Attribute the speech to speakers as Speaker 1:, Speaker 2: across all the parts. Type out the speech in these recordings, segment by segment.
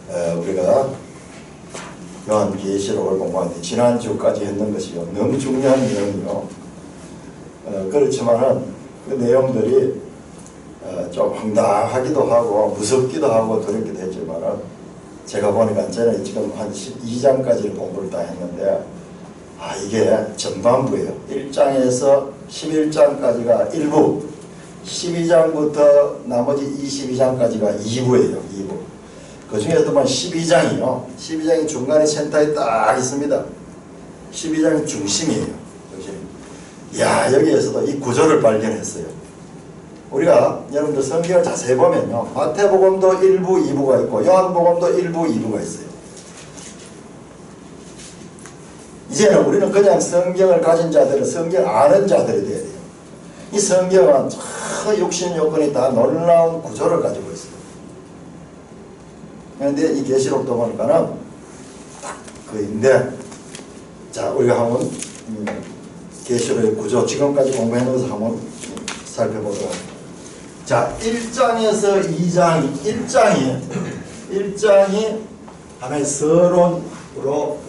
Speaker 1: 우리가 요한계시록을 공부하는데 지난주까지 했는 것이요. 너무 중요한 내용이요. 그렇지만은 그 내용들이 좀 황당하기도 하고 무섭기도 하고 두렵기도 했지만은 제가 보니까 저는 지금 한 12장까지 공부를 다 했는데 이게 전반부예요. 1장에서 11장까지가 1부, 12장부터 나머지 22장까지가 2부예요. 2부. 그 중에서도 12장이요. 12장이 중간에 센터에 딱 있습니다. 12장이 중심이에요. 여기에서도 이 구조를 발견했어요. 우리가 여러분들 성경을 자세히 보면요. 마태복음도 1부, 2부가 있고 요한복음도 1부, 2부가 있어요. 이제는 우리는 그냥 성경을 가진 자들은 성경을 아는 자들이 돼야 돼요. 이 성경은 저 육신 요건이 다 놀라운 구조를 가지고 있어요. 그런데 이 계시록도 보니까는 딱 그인데, 자, 우리가 한번 계시록의 구조 지금까지 공부해 놓은 것을 한번 살펴보도록 합니다. 자, 1장에서 2장, 1장이 하나의 서론으로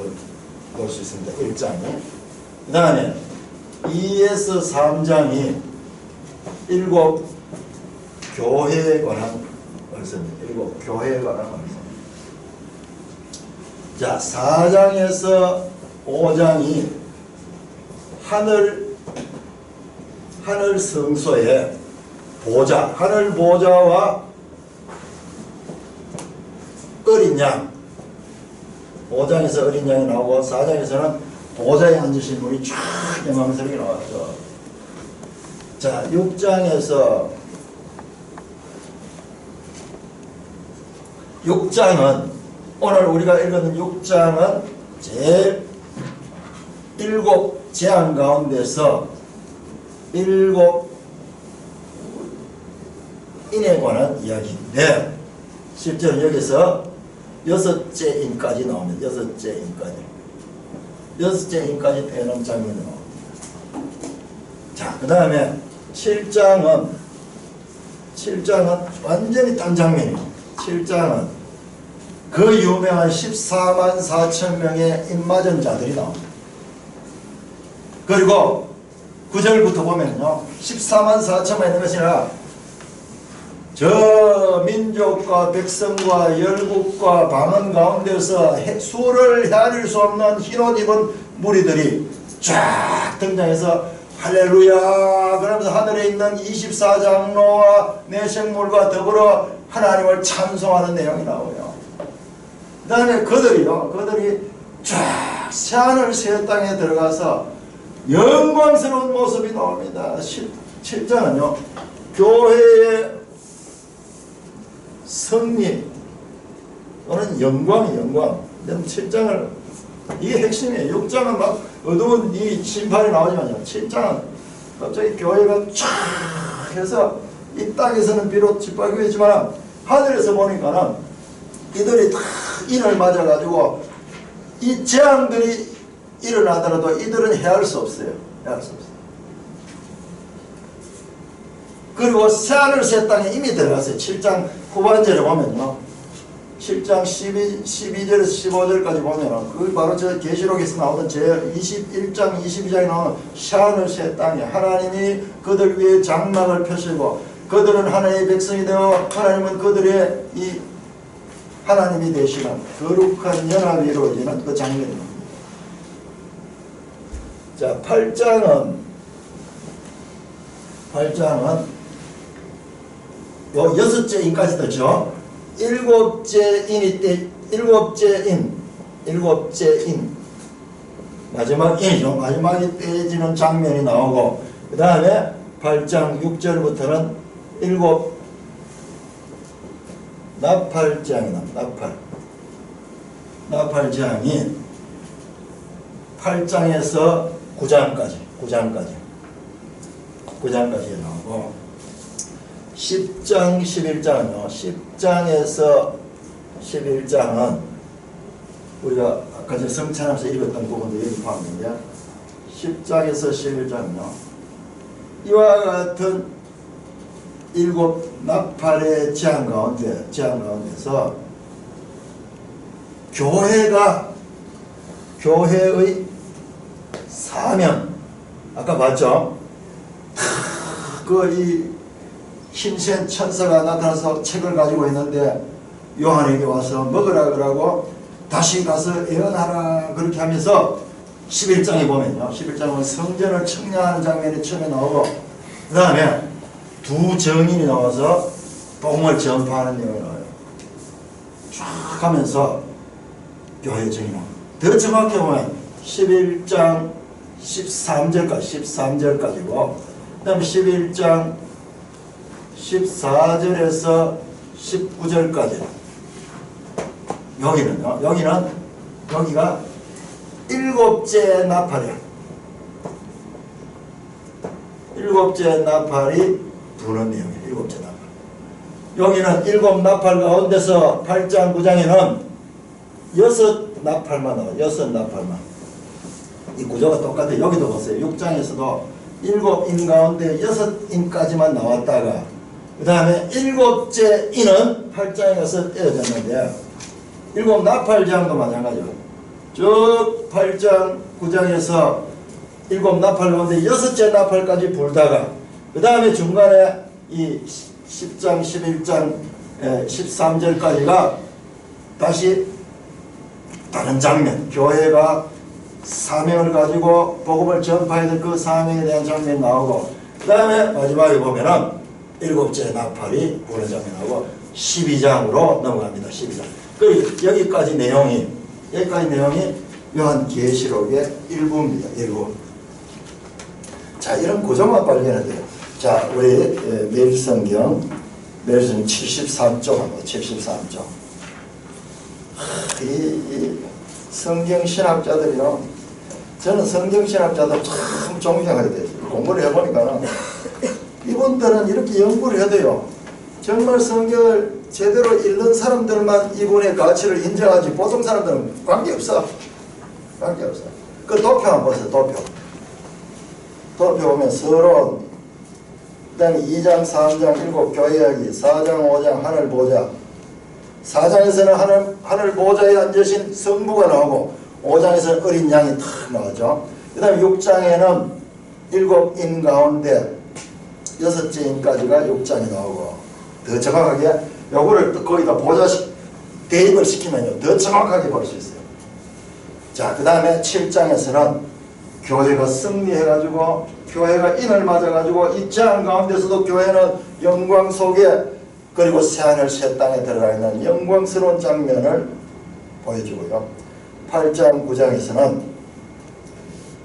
Speaker 1: 볼 수 있습니다. 1장이. 그 다음에 2에서 3장이 7 교회에 관한 말씀입니다. 7 교회에 관한 말씀. 자, 4장에서 5장이 하늘 성소의 보좌, 하늘 보좌와 어린 양, 5장에서 어린 양이 나오고 4장에서는 보좌에 앉으신 분이 쫙 영광스럽게 나왔죠. 자, 6장은 오늘 우리가 읽은 6장은 제일 7 재앙 가운데서 7 인에 관한 이야기인데, 실제로 여기서 6째 인까지 나옵니다. 6째 인까지 태어난 장면이 나옵니다. 자, 그 다음에 7장은 완전히 딴 장면이에요. 7장은 그 유명한 14만 4천 명의 입맞은 자들이 나옵니다. 그리고 9절부터 보면요, 14만 4천만 있는 것이 아니라 저 민족과 백성과 열국과 방언 가운데서 수를 헤아릴 수 없는 흰옷 입은 무리들이 쫙 등장해서 할렐루야 그러면서 하늘에 있는 24장로와 내생물과 더불어 하나님을 찬송하는 내용이 나와요. 그 다음에 그들이 쫙 새하늘 새 땅에 들어가서 영광스러운 모습이 나옵니다. 7장은요 교회의 승리 또는 영광. 7장을 이게 핵심이에요. 6장은 막 어두운 이 심판이 나오지만요, 7장은 갑자기 교회가 쫙 해서 이 땅에서는 비록 짓밟히지만 하늘에서 보니까는 이들이 다 인을 맞아가지고 이 재앙들이 일어나더라도 이들은 헤아릴 수 없어요. 그리고 새하늘 새 땅에 이미 들어갔어요. 7장 후반절에 보면요, 7장 12절에서 15절까지 보면은 그 바로 저 계시록에서 나오던 제 21장 22장에 나오는 새하늘 새 땅에 하나님이 그들 위에 장막을 펴시고 그들은 하나님의 백성이 되어 하나님은 그들의 이 하나님이 되시는 거룩한 연합이 이루어지는 그 장면입니다. 자, 8장은 요 6째 인까지 듣죠. 7째 인 마지막 인이죠. 마지막에 떼지는 장면이 나오고, 그 다음에 8장 6절부터는 7 나팔장이 나옵니다. 나팔장이 8장에서 9장까지 나오고, 10장 11장은요 10장에서 11장은 우리가 아까 저 성찬하면서 읽었던 부분도 여기 포함인데, 10장에서 11장은요 이와 같은 7 나팔의 재앙 가운데서 교회의 사명, 아까 봤죠? 이 힘센 천사가 나타나서 책을 가지고 있는데 요한에게 와서 먹으라 그러고 다시 가서 예언하라 그렇게 하면서 11장에 보면요. 11장에 보면 성전을 청량하는 장면이 처음에 나오고 그 다음에 두 정인이 나와서 복음을 전파하는 내용이 나와요. 쫙 하면서 교회 정인은 더 정확히 보면 11장 13절까지고 그 다음에 11장 14절에서 19절까지 여기가 일곱째 나팔이야. 일곱째 나팔이 부는 내용이에요. 일곱째 나팔. 여기는 일곱 나팔 가운데서 8장 9장에는 6나팔만 나와요. 6나팔만. 이 구조가 똑같아요. 여기도 보세요. 6장에서도 7인 가운데 6인까지만 나왔다가 그 다음에 일곱째 인은 8장에 가서 떼어졌는데 일곱 나팔장도 마찬가지예요. 쭉 8장 9장에서 일곱 나팔 가운데 6째 나팔까지 불다가 그 다음에 중간에 이 10장 11장 13절까지가 다시 다른 장면, 교회가 사명을 가지고 복음을 전파해야 될 그 사명에 대한 장면이 나오고 그 다음에 마지막에 보면은 일곱째 나팔이 부는 장면이 나오고 12장으로 넘어갑니다. 12장. 여기까지 내용이 요한계시록의 일부입니다. 일부. 자, 이런 구조만 발견해야 돼요. 자, 우리 매일성경 73쪽 한번 73쪽. 이 성경신학자들이요. 저는 성경신학자들 참 존경하게 돼요. 공부를 해보니까 이분들은 이렇게 연구를 해도요. 정말 성경을 제대로 읽는 사람들만 이분의 가치를 인정하지 보통 사람들은 관계없어. 관계없어. 그 도표 한번 보세요. 도표 보면 서론, 그 다음에 2장, 3장, 7 교회 이야기, 4장, 5장 하늘 보좌. 4장에서는 하늘 보좌에 앉으신 성부가 나오고 5장에서는 어린 양이 탁 나오죠. 그 다음에 6장에는 7인 가운데 6째 인까지가 6장이 나오고 더 정확하게 요거를 거기다 대입을 시키면요 더 정확하게 볼 수 있어요. 자, 그 다음에 7장에서는 교회가 승리해가지고 교회가 인을 맞아가지고 이 재앙 가운데서도 교회는 영광 속에 그리고 새하늘 새 땅에 들어가 있는 영광스러운 장면을 보여주고요. 8장 9장에서는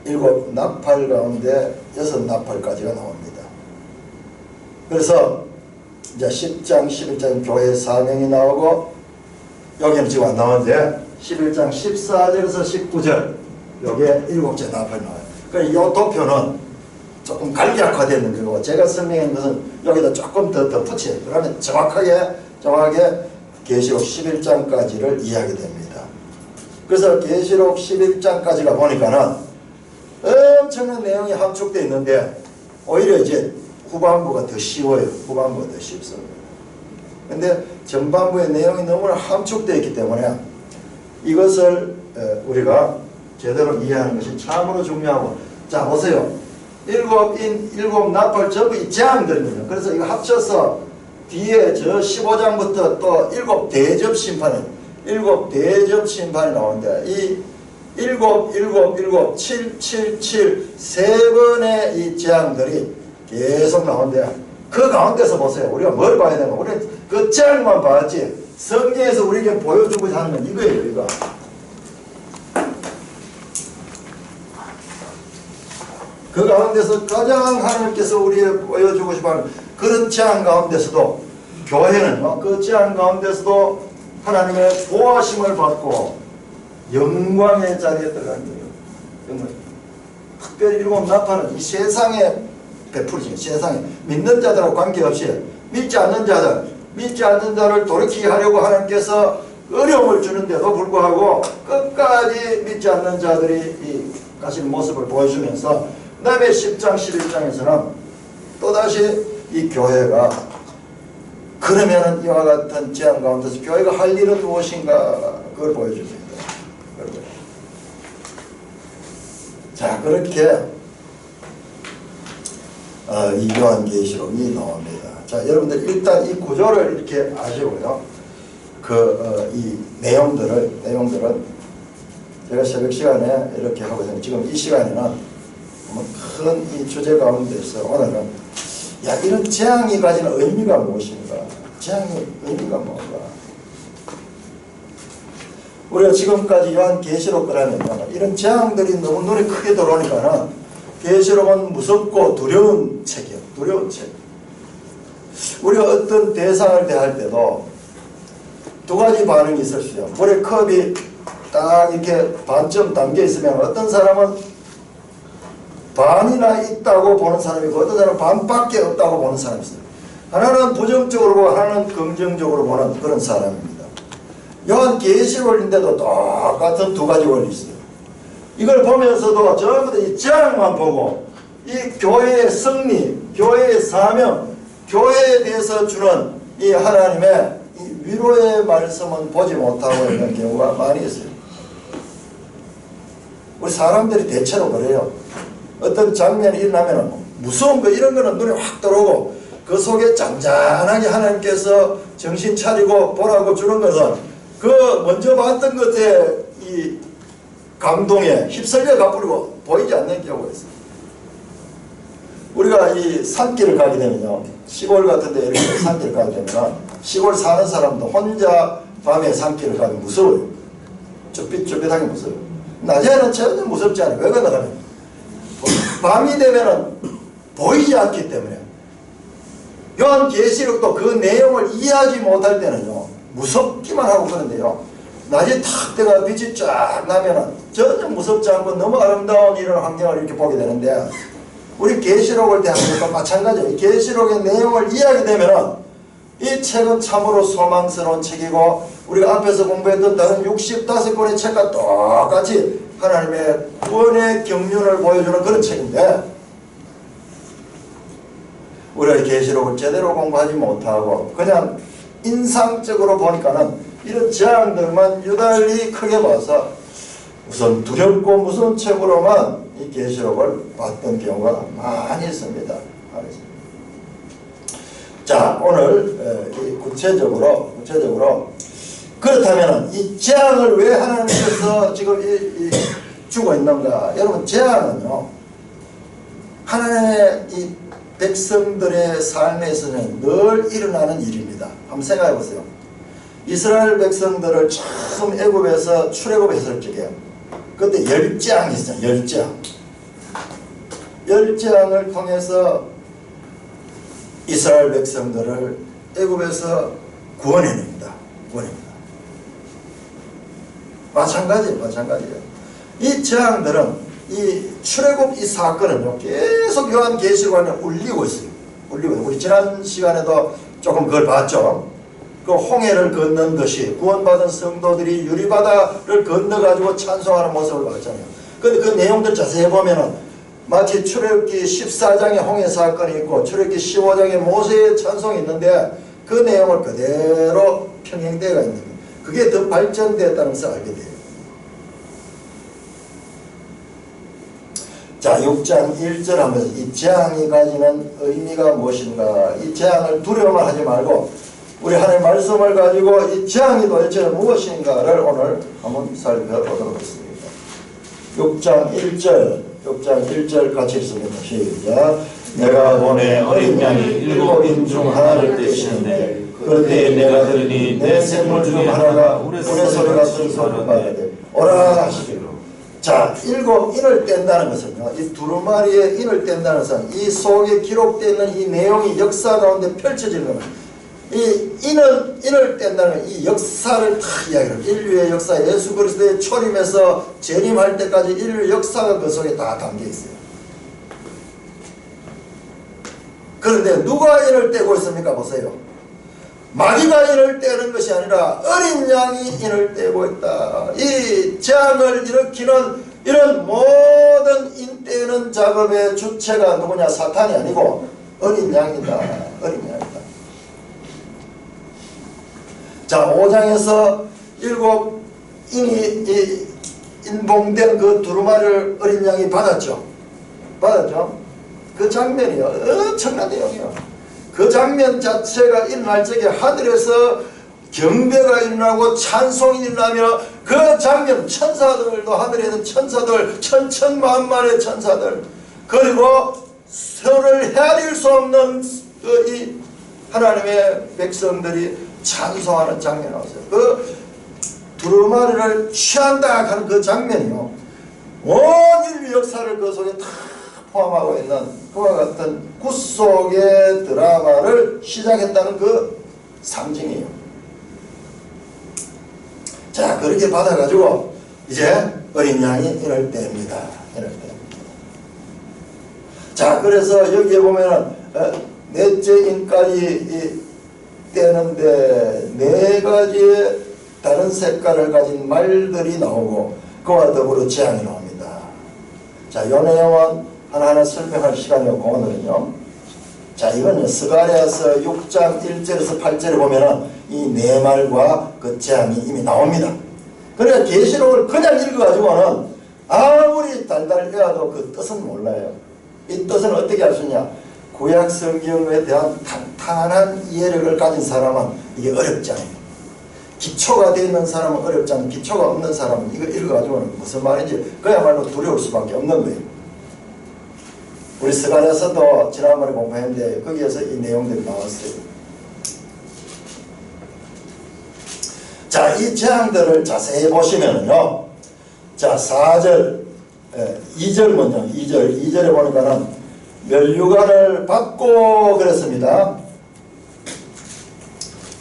Speaker 1: 7 나팔 가운데 6 나팔까지가 나옵니다. 그래서 이제 10장 11장 교회 사명이 나오고 여기는 지금 안 나오는데 11장 14절에서 19절 여기에 7째 나팔이 나와요. 그러니까 이 도표는 조금 간략화되는 거고 제가 설명한 것은 여기다 조금 더 덧붙여요. 그러면 정확하게 계시록 11장까지를 이해하게 됩니다. 그래서 계시록 11장까지가 보니까는 엄청난 내용이 함축되어 있는데 오히려 이제 후반부가 더 쉬워요. 후반부가 더 쉽습니다. 근데 전반부의 내용이 너무나 함축되어 있기 때문에 이것을 우리가 제대로 이해하는 것이 참으로 중요하고 자 보세요. 7인 7 나팔 전부 이 재앙들입니다. 그래서 이거 합쳐서 뒤에 저 15장부터 또 7 대접 심판이 7 대접 심판이 나오는데 이 7, 7, 7, 7 세 번의 이 재앙들이 계속 나오는데 그 가운데서 보세요. 우리가 뭘 봐야 되나? 우리 그 재앙만 봤지 성경에서 우리에게 보여주고자 하는 건 이거예요. 이거. 그 가운데서 가장 하나님께서 우리에게 보여주고 싶어하는 그런 재앙 가운데서도 교회는 그 재앙 가운데서도 하나님의 보호하심을 받고 영광의 자리에 들어가는 거예요. 특별히 7 나팔은 이 세상에 베풀지 세상에 믿는 자들하고 관계없이 믿지 않는 자를 돌이키게 하려고 하나님께서 어려움을 주는데도 불구하고 끝까지 믿지 않는 자들이 이 가시는 모습을 보여주면서 그 다음에 10장 11장에서는 또다시 이 교회가 그러면은 이와 같은 재앙 가운데서 교회가 할 일은 무엇인가 그걸 보여줍니다. 자, 그렇게 이 요한계시록이 나옵니다. 자, 여러분들 일단 이 구조를 이렇게 아시고요. 이 내용들은 제가 새벽 시간에 이렇게 하고 있는데 지금 이 시간에는 큰 이 주제 가운데서 오늘은 이런 재앙이 가지는 의미가 무엇인가? 재앙의 의미가 뭔가? 우리가 지금까지 요한계시록을 하면 이런 재앙들이 너무 눈에 크게 들어오니까는 계시록은 무섭고 두려운 책이에요. 두려운 책. 우리가 어떤 대상을 대할 때도 두 가지 반응이 있을 수 있어요. 물의 컵이 딱 이렇게 반쯤 담겨 있으면 어떤 사람은 반이나 있다고 보는 사람이고 어떤 사람은 반밖에 없다고 보는 사람이 있어요. 하나는 부정적으로 보고 하나는 긍정적으로 보는 그런 사람입니다. 요한계시록인데도 똑같은 두 가지 원리 있어요. 이걸 보면서도 전부 다 이 재앙만 보고 이 교회의 승리, 교회의 사명, 교회에 대해서 주는 이 하나님의 이 위로의 말씀은 보지 못하고 있는 경우가 많이 있어요. 우리 사람들이 대체로 그래요. 어떤 장면이 일어나면 무서운 거 이런 거는 눈에 확 들어오고 그 속에 잔잔하게 하나님께서 정신 차리고 보라고 주는 것은 그 먼저 봤던 것에 이 감동에 휩쓸려 가버리고 보이지 않는 경우가 있어요. 우리가 이 산길을 가게 되면요. 시골 같은 데 이렇게 산길을 가게 되면 시골 사는 사람도 혼자 밤에 산길을 가면 무서워요. 쭈삣쭈삣하게 무서워요. 낮에는 전혀 무섭지 않아요. 왜 그러냐 하면 밤이 되면은 보이지 않기 때문에. 요한계시록도 그 내용을 이해하지 못할 때는요 무섭기만 하고 그런데요 낮에 탁 때가 빛이 쫙 나면은 전혀 무섭지 않고 너무 아름다운 이런 환경을 이렇게 보게 되는데 우리 계시록을 대하는 것도 마찬가지예요. 계시록의 내용을 이해하게 되면은 이 책은 참으로 소망스러운 책이고 우리가 앞에서 공부했던 다른 65권의 책과 똑같이 하나님의 구원의 경륜을 보여주는 그런 책인데 우리가 계시록을 제대로 공부하지 못하고 그냥 인상적으로 보니까는 이런 재앙들만 유달리 크게 봐서 우선 두렵고 무서운 책으로만 이 계시록을 봤던 경우가 많이 있습니다. 자, 오늘 구체적으로 그렇다면 이 재앙을 왜 하나님께서 지금 주고 있는가? 여러분, 재앙은요 하나님의 이 백성들의 삶에서는 늘 일어나는 일입니다. 한번 생각해 보세요. 이스라엘 백성들을 처음 애굽에서 출애굽했을 적에 그때 열재앙이 있어요. 열재앙을 통해서 이스라엘 백성들을 애굽에서 구원해냅니다. 마찬가지예요. 이 재앙들은 이 출애굽 이 사건은요 계속 요한계시록 안에 울리고 있어요. 우리 지난 시간에도 조금 그걸 봤죠. 그 홍해를 건넌 것이 구원받은 성도들이 유리바다를 건너가지고 찬송하는 모습을 봤잖아요. 근데 그 내용들 자세히 보면은 마치 출애굽기 14장의 홍해 사건이 있고 출애굽기 15장의 모세의 찬송이 있는데 그 내용을 그대로 평행되어 있는 거예요. 그게 더 발전되었다는 것을 알게 돼요. 자, 6장 1절 하면서 이 재앙이 가지는 의미가 무엇인가? 이 재앙을 두려워만 하지 말고 우리 하나님의 말씀을 가지고 이 재앙이 도대체 무엇인가를 오늘 한번 살펴보도록 하겠습니다. 6장 1절 같이 읽습니다. 시작.
Speaker 2: 내가 보내 어린 양이 7인 중 하나를 떼시는데 그때 내가 들으니 내 생물 중에 하나가 우레소리 같은 소리를 받으되 오라 하시기로.
Speaker 1: 자, 7인을 뗀다는 것은요, 이 두루마리의 인을 뗀다는 것은 이 속에 기록되어 있는 이 내용이 역사 가운데 펼쳐지는 겁니다. 이 인을 뗀다는 이 역사를 다 이야기해요. 인류의 역사, 예수 그리스도의 초림에서 재림할 때까지 인류의 역사가 그 속에 다 담겨 있어요. 그런데 누가 인을 떼고 있습니까? 보세요. 마귀가 인을 떼는 것이 아니라 어린 양이 인을 떼고 있다. 이 재앙을 일으키는 이런 모든 인 떼는 작업의 주체가 누구냐? 사탄이 아니고 어린 양이다. 어린 양이다. 자, 5장에서 7인이 인봉된 그 두루마리를 어린 양이 받았죠. 그 장면이요, 엄청난 내용이요. 그 장면 자체가 일어날 적에 하늘에서 경배가 일어나고 찬송이 일어나며 그 장면, 천사들도 하늘에 있는 천사들, 천천만만의 천사들, 그리고 서로를 헤아릴 수 없는 이 하나님의 백성들이 찬송하는 장면이 나왔어요. 그 두루마리를 취한다 하는 그 장면이요, 온 인류 역사를 그 속에 다 포함하고 있는 그와 같은 구속의 드라마를 시작했다는 그 상징이에요. 자, 그렇게 받아가지고 이제 어린 양이 이럴 때입니다. 자, 그래서 여기에 보면은 넷째 인까지 떼는데 4가지의 다른 색깔을 가진 말들이 나오고 그와 더불어 재앙이 나옵니다. 자, 이 내용은 하나하나 설명할 시간이 없고 오늘은요. 자, 이거는 스가랴서 6장 1절에서 8절에 보면은 이 4말과 그 재앙이 이미 나옵니다. 그러니까 계시록을 그냥 읽어가지고는 아무리 달달 외워도 그 뜻은 몰라요. 이 뜻은 어떻게 알 수 있냐? 구약 성경에 대한 탄탄한 이해력을 가진 사람은 이게 어렵지 않아요. 기초가 되어 있는 사람은 어렵지 않아요. 기초가 없는 사람은 이거 읽어가지고는 무슨 말인지 그야말로 두려울 수밖에 없는 거예요. 우리 스가랴서도 지난번에 공부했는데 거기에서 이 내용들이 나왔어요. 자, 이 재앙들을 자세히 보시면은요, 자, 4절, 2절 먼저, 2절에 보니까는 면류관을 받고 그랬습니다.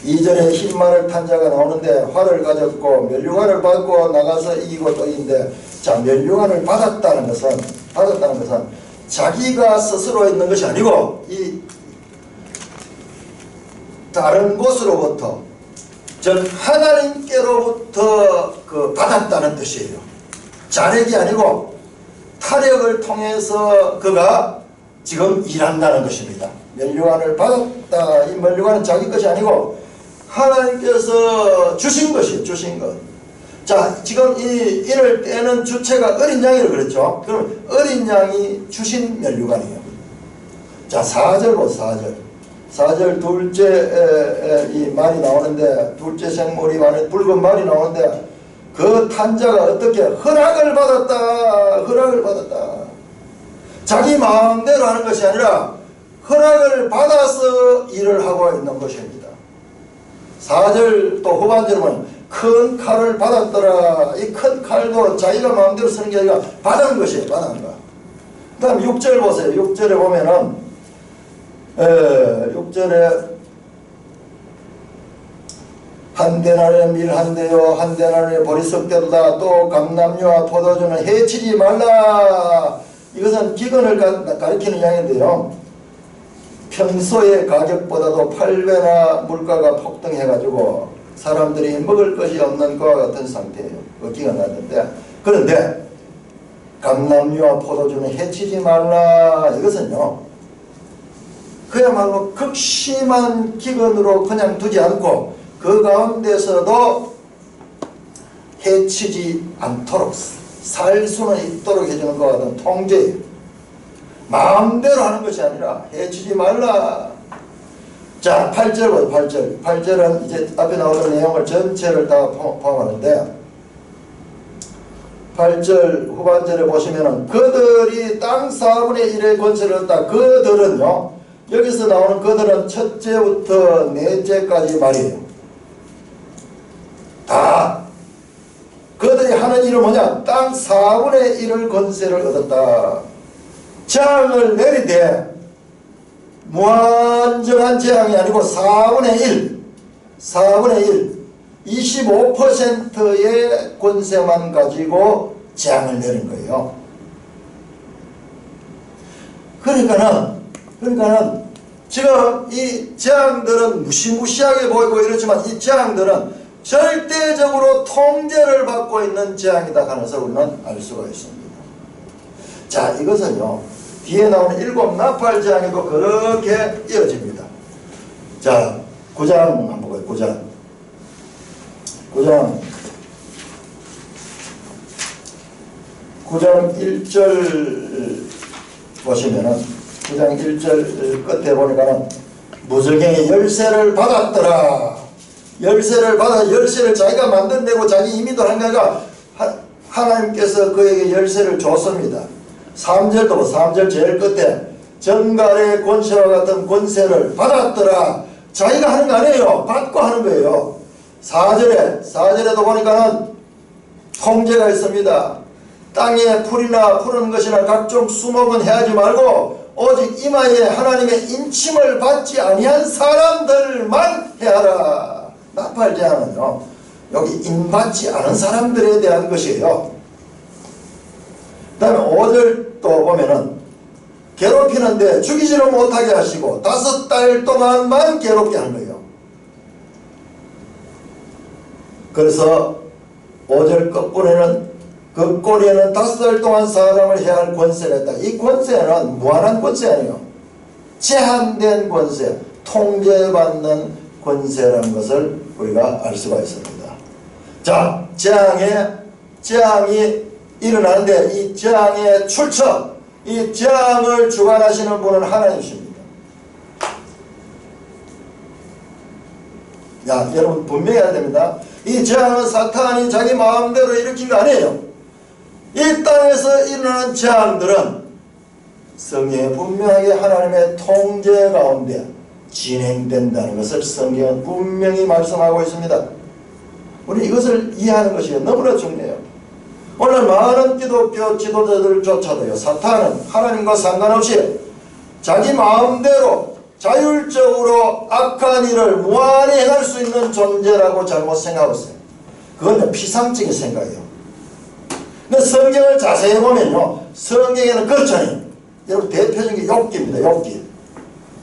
Speaker 1: 2절에 흰말을 탄 자가 나오는데 활을 가졌고 면류관을 받고 나가서 이기고 또 이긴데, 자, 면류관을 받았다는 것은 자기가 스스로 있는 것이 아니고 이 다른 곳으로부터, 즉 하나님께로부터 그 받았다는 뜻이에요. 자력이 아니고 타력을 통해서 그가 지금 일한다는 것입니다. 면류관을 받았다. 이 면류관은 자기 것이 아니고 하나님께서 주신 것이에요. 주신 것. 자, 지금 이럴 때는 주체가 어린 양이라고 그랬죠. 그럼 어린 양이 주신 면류관이에요. 자, 4절 보세요. 4절 둘째 이 말이 나오는데, 둘째 생물이 많은 붉은 말이 나오는데, 그 탄자가 어떻게 허락을 받았다. 자기 마음대로 하는 것이 아니라 허락을 받아서 일을 하고 있는 것입니다. 4절 또 후반절에 보면 큰 칼을 받았더라. 이 큰 칼도 자기가 마음대로 쓰는 게 아니라 받은 것이에요. 받은 거. 그 다음 6절 보세요. 6절에 보면은 6절에 한 데나리에 밀 한 대요 한 데나리에 보리석 대로다. 또 감람류와 포도주는 해치지 말라. 이것은 기근을 가리키는 양인데요, 평소의 가격보다도 8배나 물가가 폭등해가지고 사람들이 먹을 것이 없는 것과 같은 상태예요. 얻기가 났는데, 그런데 감람류와 포도주는 해치지 말라. 이것은요, 그야말로 극심한 기근으로 그냥 두지 않고 그 가운데서도 해치지 않도록 살 수는 있도록 해주는 것과 같은 통제예요. 마음대로 하는 것이 아니라 해치지 말라. 자, 8절 보세요. 8절은 이제 앞에 나오는 내용을 전체를 다 포함하는데, 8절 후반절에 보시면은 그들이 땅 4분의 1의 권세를 얻다. 그들은요, 여기서 나오는 그들은 첫째부터 넷째까지 말이에요. 다 그들이 하는 일은 뭐냐? 땅 4분의 1을 권세를 얻었다. 재앙을 내리되 무한정한 재앙이 아니고 4분의 1 25%의 권세만 가지고 재앙을 내린 거예요. 그러니까는 지금 이 재앙들은 무시무시하게 보이고 이렇지만 이 재앙들은 절대적으로 통제를 받고 있는 재앙이다 하는 것을 우리는 알 수가 있습니다. 자, 이것은요, 뒤에 나오는 7 나팔 재앙에도 그렇게 이어집니다. 자, 9장 한번 보고요. 9장 9장 1절 보시면은 9장 1절 끝에 보니까는 무저갱이 열쇠를 받았더라. 열쇠를 받아 열쇠를 자기가 만들어내고 자기 임의도 한 거가 하나님께서 그에게 열쇠를 줬습니다. 3절도 3절 제일 끝에 전갈의 권세와 같은 권세를 받았더라. 자기가 하는 거 아니에요. 받고 하는 거예요. 4절에도 보니까는 통제가 있습니다. 땅에 풀이나 푸른 것이나 각종 수목은 해하지 말고 오직 이마에 하나님의 인침을 받지 아니한 사람들만 해하라. 나팔 제한은요, 여기 인받지 않은 사람들에 대한 것이에요. 그 다음에 5절도 보면은 괴롭히는데 죽이지를 못하게 하시고 5달 동안만 괴롭게 하는 거예요. 그래서 5절 끝부분에는 그 꼬리에는 5달 동안 사람을 해야 할 권세가 있다. 이 권세는 무한한 권세 아니에요. 제한된 권세, 통제받는 권세라는 것을 우리가 알 수가 있습니다. 자, 재앙이 일어나는데 이 재앙의 출처, 이 재앙을 주관하시는 분은 하나님이십니다. 야, 여러분 분명히 해야 됩니다. 이 재앙은 사탄이 자기 마음대로 일으킨 거 아니에요. 이 땅에서 일어나는 재앙들은 성경에 분명하게 하나님의 통제 가운데 진행된다는 것을 성경은 분명히 말씀하고 있습니다. 우리 이것을 이해하는 것이 너무나 중요해요. 오늘 많은 기독교 지도자들조차도요, 사탄은 하나님과 상관없이 자기 마음대로 자율적으로 악한 일을 무한히 행할 수 있는 존재라고 잘못 생각하고 있어요. 그건 피상적인 생각이에요. 근데 성경을 자세히 보면요, 성경에는 그렇잖아요. 여러분 대표적인 게 욥기입니다.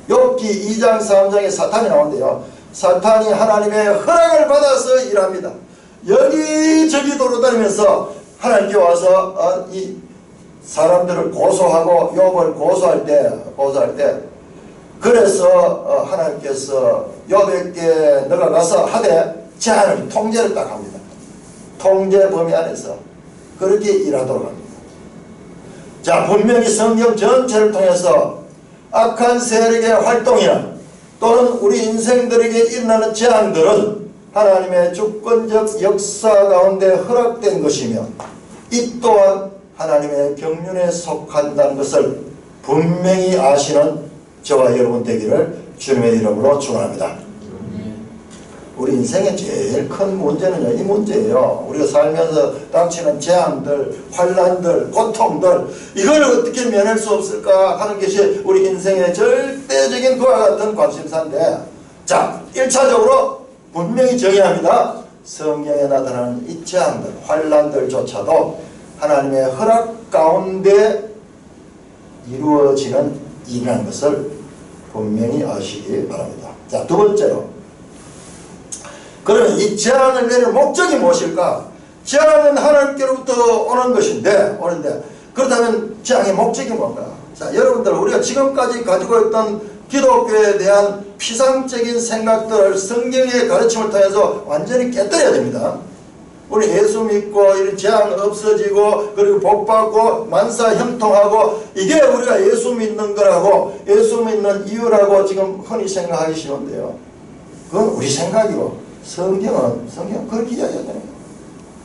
Speaker 1: 욥기 2장 3장에 사탄이 나오는데요, 사탄이 하나님의 허락을 받아서 일합니다. 여기저기 돌아다니면서 하나님께 와서 이 사람들을 고소하고 욥을 고소할 때 그래서 하나님께서 욥에게 너가 가서 하되 제한을 통제를 딱 합니다. 통제 범위 안에서 그렇게 일하도록 합니다. 자, 분명히 성경 전체를 통해서 악한 세력의 활동이나 또는 우리 인생들에게 일어나는 재앙들은 하나님의 주권적 역사 가운데 허락된 것이며 이 또한 하나님의 경륜에 속한다는 것을 분명히 아시는 저와 여러분 되기를 주님의 이름으로 축원합니다. 우리 인생의 제일 큰 문제는요, 이 문제예요. 우리가 살면서 닥치는 재앙들, 환난들, 고통들, 이걸 어떻게 면할 수 없을까 하는 것이 우리 인생의 절대적인 그와 같은 관심사인데, 자, 1차적으로 분명히 정의합니다. 성경에 나타나는 이 재앙들, 환난들조차도 하나님의 허락 가운데 이루어지는 일이라는 것을 분명히 아시기 바랍니다. 자, 두 번째로, 그러면 이 재앙을 내릴 목적이 무엇일까? 재앙은 하나님께로부터 오는데 그렇다면 재앙의 목적이 뭔가? 자, 여러분들, 우리가 지금까지 가지고 있던 기독교에 대한 피상적인 생각들을 성경의 가르침을 통해서 완전히 깨뜨려야 됩니다. 우리 예수 믿고 이런 재앙 없어지고 그리고 복받고 만사 형통하고 이게 우리가 예수 믿는 거라고, 예수 믿는 이유라고 지금 흔히 생각하기 쉬운데요, 그건 우리 생각이고 성경은 그렇게 이야기하잖아요.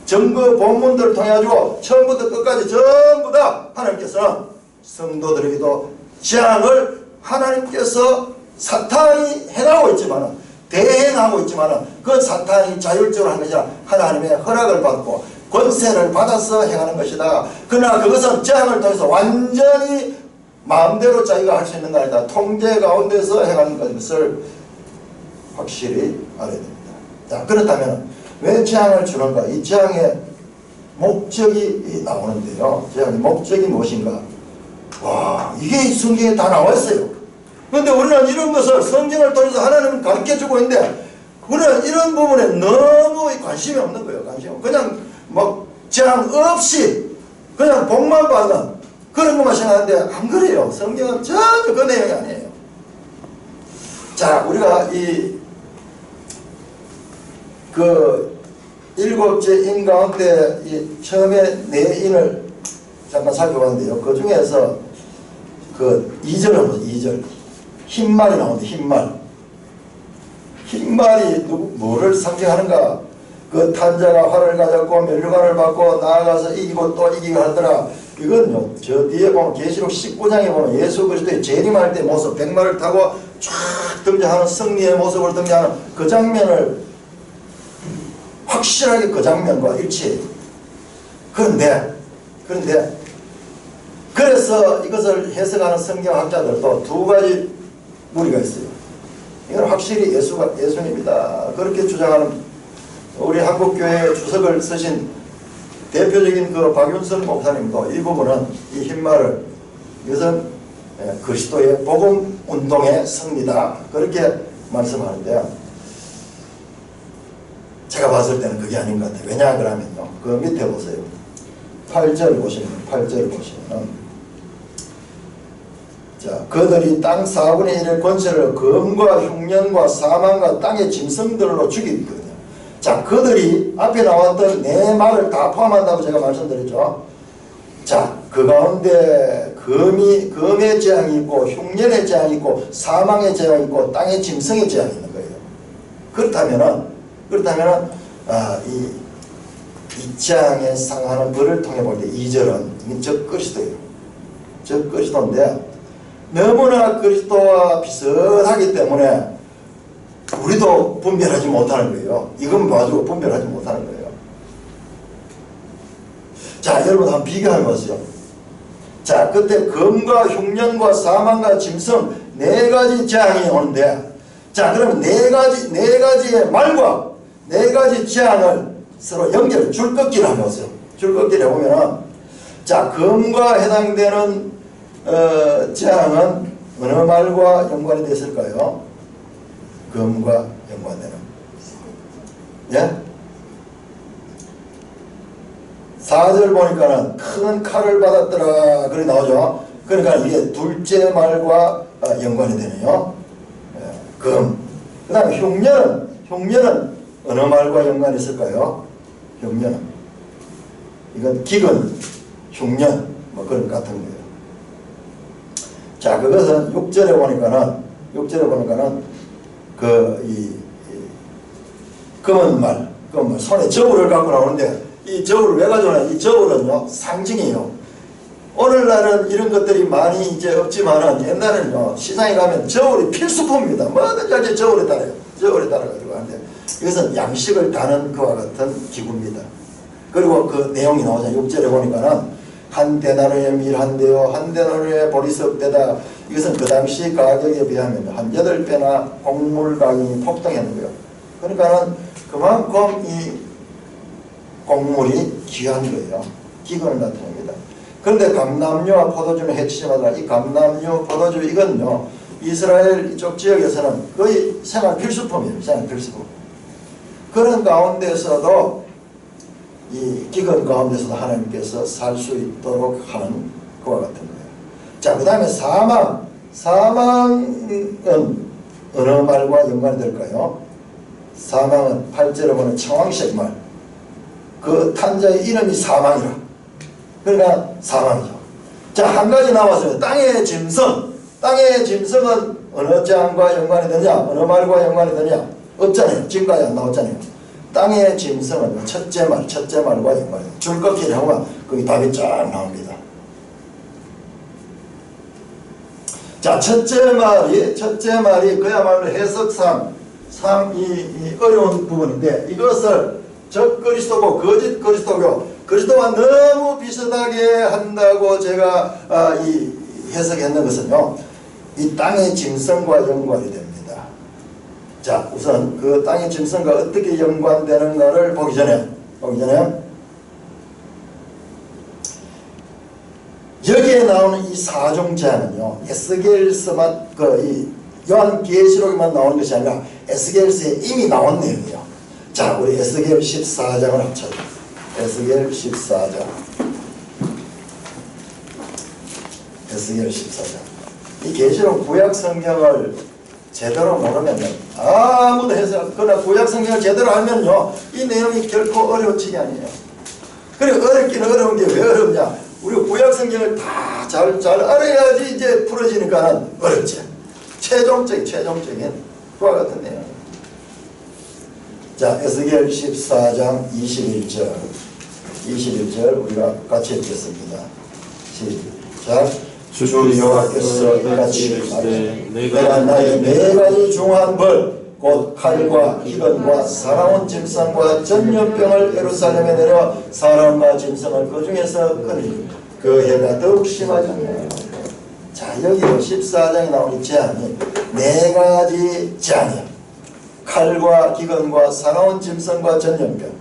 Speaker 1: 전거 본문들을 통해 가지고 처음부터 끝까지 전부 다 하나님께서는 성도들에게도 재앙을 하나님께서 사탄이 행하고 있지만, 대행하고 있지만 그건 사탄이 자율적으로 하는 것이 아니라 하나님의 허락을 받고 권세를 받아서 행하는 것이다. 그러나 그것은 재앙을 통해서 완전히 마음대로 자기가 할 수 있는 거 아니다. 통제 가운데서 행하는 것을 확실히 알아야 됩니다. 자, 그렇다면 왜 재앙을 주는가? 이 재앙의 목적이 나오는데요. 재앙의 목적이 무엇인가? 와, 이게 성경에 다 나와 있어요. 그런데 우리는 이런 것을 성경을 통해서 하나님은 가르쳐주고 있는데 우리는 이런 부분에 너무 관심이 없는 거예요. 그냥 막 재앙 없이 그냥 복만 받는 그런 것만 생각하는데 안 그래요. 성경은 전혀 그 내용이 아니에요. 자, 우리가 일곱째 인 가운데 처음에 네 인을 잠깐 살펴봤는데요. 그 중에서 그 2절은 뭐죠? 2절. 흰말이 나오는데 흰말. 흰말이 뭐를 상징하는가? 그 탄자가 활을 가졌고 면류관을 받고 나아가서 이기고 또 이기고 하더라. 이건요, 저 뒤에 보면 계시록 19장에 보면 예수 그리스도의 재림할 때 모습, 백마를 타고 쫙 등장하는 승리의 모습을 등장하는 그 장면을 확실하게 그 장면과 일치해요. 그런데 그래서 이것을 해석하는 성경학자들도 두 가지 무리가 있어요. 이건 확실히 예수님이다. 그렇게 주장하는 우리 한국교회 주석을 쓰신 대표적인 그 박윤선 목사님도 이 부분은 이 흰말을 이것은 그리스도의 복음 운동의 승리다. 그렇게 말씀하는데요. 제가 봤을 때는 그게 아닌 것 같아요. 왜냐 그러면요. 그 밑에 보세요. 8절 보시면 자, 그들이 땅 4분의 1의 권세를 검과 흉년과 사망과 땅의 짐승들로 죽이거든요. 자, 그들이 앞에 나왔던 네 말을 다 포함한다고 제가 말씀드렸죠. 자, 그 가운데 검의 재앙이 있고 흉년의 재앙이 있고 사망의 재앙이 있고 땅의 짐승의 재앙이 있는 거예요. 그렇다면은 이 재앙에 상하는 벌을 통해 볼 때 2절은 적그리스도예요. 적그리스도인데 너무나 그리스도와 비슷하기 때문에 우리도 분별하지 못하는 거예요. 이건 봐주고 분별하지 못하는 거예요. 자, 여러분 한번 비교해 보세요. 자, 그때 검과 흉년과 사망과 짐승 네 가지 재앙이 오는데, 자, 그러면 네 가지의 말과 네 가지 재앙을 서로 줄꺾기를 해보세요. 줄꺾기를 해보면은, 자, 검과 해당되는 재앙은 어느 말과 연관이 됐을까요? 검과 연관되는. 예? 4절 보니까는 큰 칼을 받았더라. 그렇게 나오죠. 그러니까 이게 둘째 말과 연관이 되네요. 예, 검. 그 다음에 흉년은 어느 말과 연관이 있을까요? 흉년은. 이건 기근, 흉년, 뭐 그런 것 같은 거예요. 자, 그것은 6절에 보니까는 검은 말, 손에 저울을 갖고 나오는데, 이 저울을 왜 가져오냐? 이 저울은요, 상징이에요. 오늘날은 이런 것들이 많이 이제 없지만은 옛날에는요, 시장에 가면 저울이 필수품입니다. 뭐든지 저울에 달아가지고 하는데, 이것은 양식을 다는 그와 같은 기구입니다. 그리고 그 내용이 나오잖아요. 6절에 보니까는 한 데나리의 밀 한 대요, 한 데나리의 보리석 대다. 이것은 그 당시 가격에 비하면 한 8배나 곡물 가격이 폭등했는 거예요. 그러니까는 그만큼 이 곡물이 귀한 거예요. 기근을 나타냅니다. 그런데 감람류와 포도주는 해치지마다 이 감람류, 포도주 이건요, 이스라엘 이쪽 지역에서는 거의 생활 필수품이에요. 생활 필수품. 그런 가운데서도 이 기근 가운데서도 하나님께서 살 수 있도록 하는 그와 같은 거예요. 자, 그 다음에 사망은 어느 말과 연관이 될까요? 사망은 8절에 보면 청황색 말. 그 탄자의 이름이 사망이라. 그러니까 사망이죠. 자, 한 가지 남았습니다. 땅의 짐승은 어느 장과 연관이 되냐? 어느 말과 연관이 되냐? 없잖아요. 지금까지 안 나왔잖아요. 땅의 짐승은 첫째 말과 연관이 돼요. 줄꺾기를 하면 거기 답이 쫙 나옵니다. 자, 첫째 말이 그야말로 해석상 이 어려운 부분인데, 이것을 적그리스도고 거짓 그리스도교, 그리스도와 너무 비슷하게 한다고 제가 이 해석했는 것은요, 이 땅의 짐승과 연관이 됩니다. 자, 우선 그 땅의 짐승과 어떻게 연관되는가를 보기 전에 여기에 나오는 이 사종 제안은요, 에스겔서만 이 요한계시록에만 나오는 것이 아니라 에스겔서에 이미 나온 내용이에요. 자, 우리 에스겔 14장을 합쳐요. 에스겔 14장. 이 계시록 구약 성경을 제대로 모르면요 아무도 해서 그러나 구약 성경을 제대로 알면요 이 내용이 결코 어려운 게 아니에요. 그래 어렵기는 어려운 게 왜 어렵냐? 우리 구약 성경을 다 잘 알아야지 이제 풀어지니까는 어렵지. 최종적인 그와 같은 내용. 자 에스겔 14장 21절 우리가 같이 읽겠습니다. 시작. 주 여호와께서 이같이 이르시되 내가 나의 네 가지 중한 벌 곧 칼과 기근과 사나운 짐승과 전염병을 예루살렘에 내려 사람과 짐승을 그 중에서 끊으니 그 해가 더욱 심하잖아요. 자 여기 14장에 나오는 재앙이 네 가지 재앙이에요. 칼과 기근과 사나운 짐승과 전염병.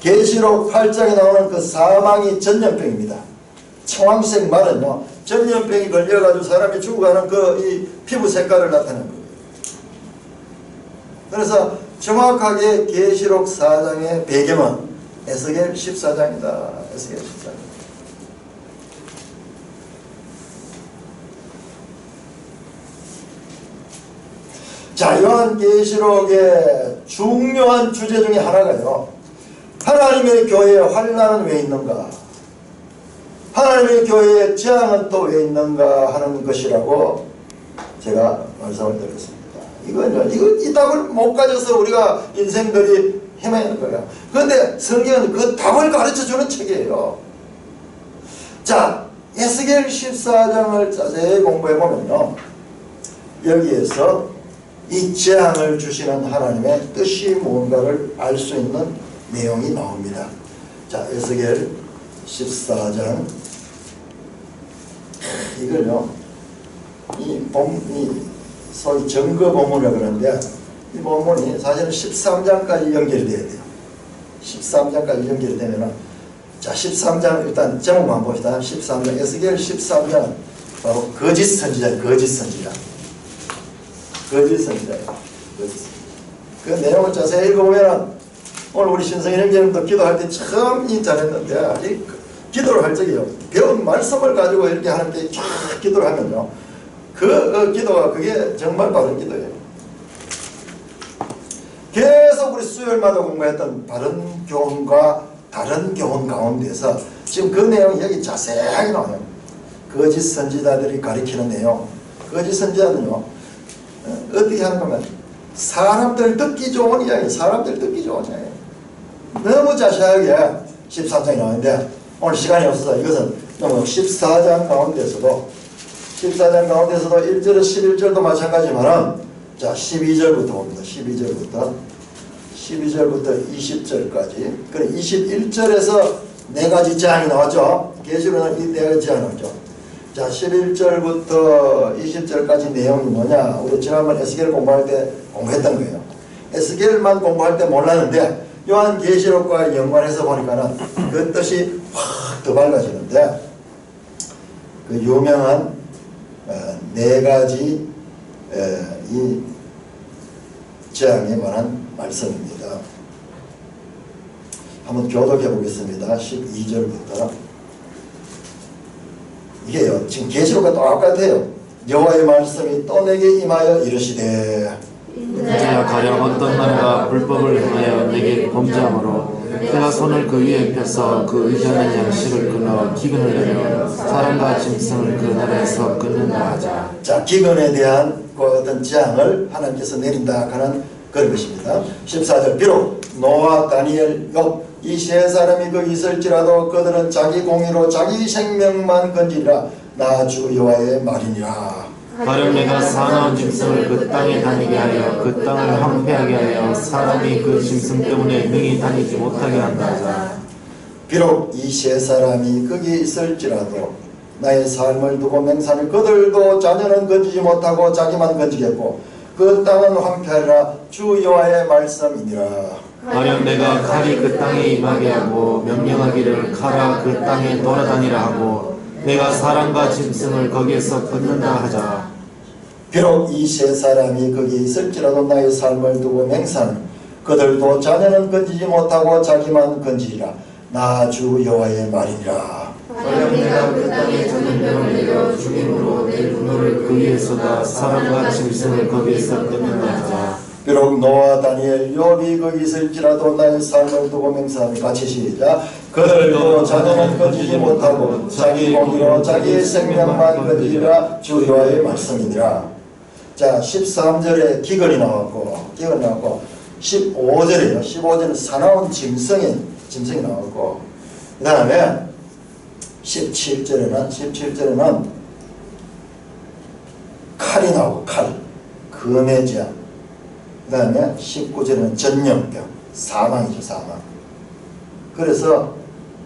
Speaker 1: 계시록 8장에 나오는 그 사망이 전염병입니다. 청황색 말은요 전염병이 걸려가지고 사람이 죽어가는 그 이 피부 색깔을 나타내는 거예요. 그래서 정확하게 계시록 4장의 배경은 에스겔 14장이다. 에스겔 14장. 자, 요한계시록의 중요한 주제 중에 하나가요. 하나님의 교회에 환난은 왜 있는가? 하나님의 교회에 재앙은 또 왜 있는가 하는 것이라고 제가 말씀을 드렸습니다. 이건요, 이 답을 못 가져서 우리가 인생들이 헤매는 거예요. 그런데 성경은 그 답을 가르쳐주는 책이에요. 자, 에스겔 14장을 자세히 공부해보면요. 여기에서 이 재앙을 주시는 하나님의 뜻이 뭔가를 알 수 있는 내용이 나옵니다. 자, 에스겔 14장. 이걸요, 이 소위 증거 본문이라고 그러는데, 이 본문이 사실은 13장까지 연결이 돼야 돼요. 13장까지 연결이 되면은, 자, 13장 일단 제목만 봅시다. 13장, 에스겔 13장, 바로 거짓 선지자예요. 거짓 선지자. 거짓 선지자예요. 거짓 선지자. 그 내용을 자세히 읽어보면은, 오늘 우리 신성일 형제님도 기도할 때 참 잘했는데, 아직 기도를 할 적이요. 배운 말씀을 가지고 이렇게 하는데 쫙 기도를 하면요. 그 기도가 그게 정말 바른 기도예요. 계속 우리 수요일마다 공부했던 바른 교훈과 다른 교훈 가운데서 지금 그 내용이 여기 자세하게 나와요. 거짓 선지자들이 가리키는 내용. 거짓 선지자는요. 어떻게 하는 거면 사람들 듣기 좋은 이야기, 사람들 듣기 좋은 이야기. 너무 자세하게 13장이 나오는데 오늘 시간이 없어서 이것은 너무 14장 가운데서도 1절에서 11절도 마찬가지지만 자 12절부터 봅니다. 12절부터 20절까지 그래 21절에서 네 가지 재앙이 나왔죠. 계시록은 이 네 가지 재앙이 나왔죠. 자 11절부터 20절까지 내용이 뭐냐, 우리 지난번 에스겔 공부할 때 공부했던 거예요. 에스겔만 공부할 때 몰랐는데 요한계시록과 연관해서 보니까는 그 뜻이 확 더 밝아지는데, 그 유명한 네 가지 이 재앙에 관한 말씀입니다. 한번 교독해 보겠습니다. 12절부터. 이게요, 지금 계시록과 똑같아요. 여호와의 말씀이 또 내게 임하여 이르시되
Speaker 3: 이제야 가령 어떤 나라가 불법을 행하여 내게 범죄함으로 내가 손을 그 위에 펴서 그 의존한 양식을 끊어 기근을 내려 사람과 짐승을 그 나라에서 끊는다 하자.
Speaker 1: 자, 기근에 대한 그 어떤 재앙을 하나님께서 내린다 하는 그런 것입니다. 14절 비록 노아, 다니엘, 욥 이 세 사람이 거기 있을지라도 그들은 자기 공의로 자기 생명만 건지리라. 나 주 여호와의 말이니라.
Speaker 3: 가령 내가 사나운 짐승을 그 땅에 다니게 하여 그 땅을 황폐하게 하여 사람이 그 짐승 때문에 능히 다니지 못하게 한다 하자.
Speaker 1: 비록 이 세 사람이 거기 있을지라도 나의 삶을 두고 맹세하는 그들도 자녀는 건지지 못하고 자기만 건지겠고 그 땅은 황폐하리라. 주 여호와의 말씀이니라.
Speaker 3: 가령 내가 칼이 그 땅에 임하게 하고 명령하기를 가라 그 땅에 돌아다니라 하고 내가 사람과 짐승을 거기에서 끊는다 하자.
Speaker 1: 비록 이 세 사람이 거기 있을지라도 나의 삶을 두고 맹세하는 그들도 자녀는 건지지 못하고 자기만 건지리라. 나 주 여호와의 말이니라.
Speaker 3: 만약 내가 그 땅에 전염병을 내려 죽임으로 내 분노를 그 위에 쏟아 사람과 짐승을 거기에서 끊는다 하자.
Speaker 1: 비록 노아 다니엘 욥이 거기 있을지라도 나의 삶을 두고 맹세하며 같이 시작. 그들도 자녀는 거두지 못하고 자기 공의로 자기의 생명만 거두리라 주여의 말씀이니라. 자 13절에 기근이 나왔고 15절에요. 15절은 사나운 짐승이 나왔고 그 다음에 17절에는 칼이 나오고 금의 재앙. 그 다음에 19절에는 전염병, 사망이죠, 사망. 그래서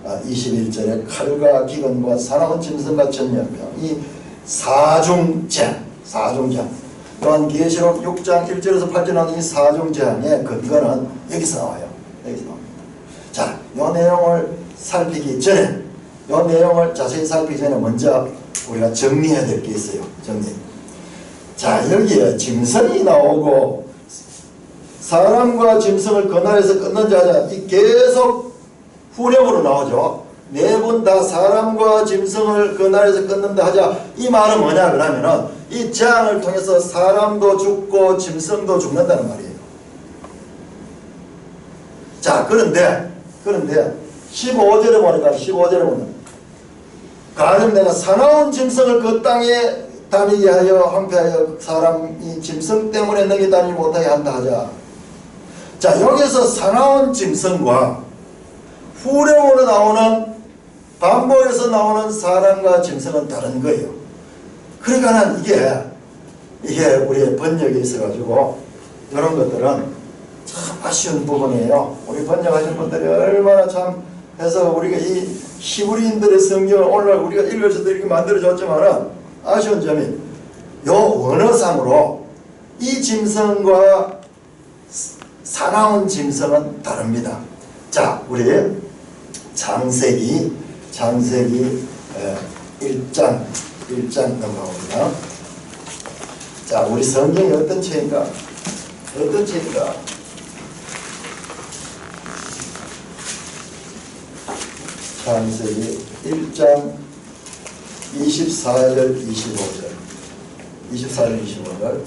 Speaker 1: 21절에 칼과 기근과 사나운 짐승과 전염병, 이 사중재앙. 또한 계시록 6장 1절에서 8절 나오는 이 사중재앙의 근거는 여기서 나와요. 여기서 나옵니다. 자, 이 내용을 살피기 전에, 이 내용을 자세히 살피기 전에 먼저 우리가 정리해야 될 게 있어요. 자, 여기에 짐승이 나오고 사람과 짐승을 그날에서 끊는지 하자. 이 계속 후렴으로 나오죠. 네 분 다 사람과 짐승을 그날에서 끊는다 하자. 이 말은 뭐냐 그러면은 이 재앙을 통해서 사람도 죽고 짐승도 죽는다는 말이에요. 자, 그런데 15절에 보니까 가령 내가 사나운 짐승을 그 땅에 다니게 하여 항폐하여 사람이 짐승 때문에 너희 다니지 못하게 한다 하자. 자, 여기서 사나운 짐승과 후렴으로 나오는 반복해서 나오는 사람과 짐승은 다른 거예요. 그러니까는 이게 우리의 번역에 있어가지고 이런 것들은 참 아쉬운 부분이에요. 우리 번역하신 분들이 얼마나 참 해서 우리가 이 히브리인들의 성경을 오늘날 우리가 읽을 수도 이렇게 만들어줬지만은 아쉬운 점이 요 원어상으로 이 짐승과 사나운 짐승은 다릅니다. 자, 우리 창세기 1장 넘어갑니다. 자, 우리 성경이 어떤 책인가? 창세기 1장 24절 25절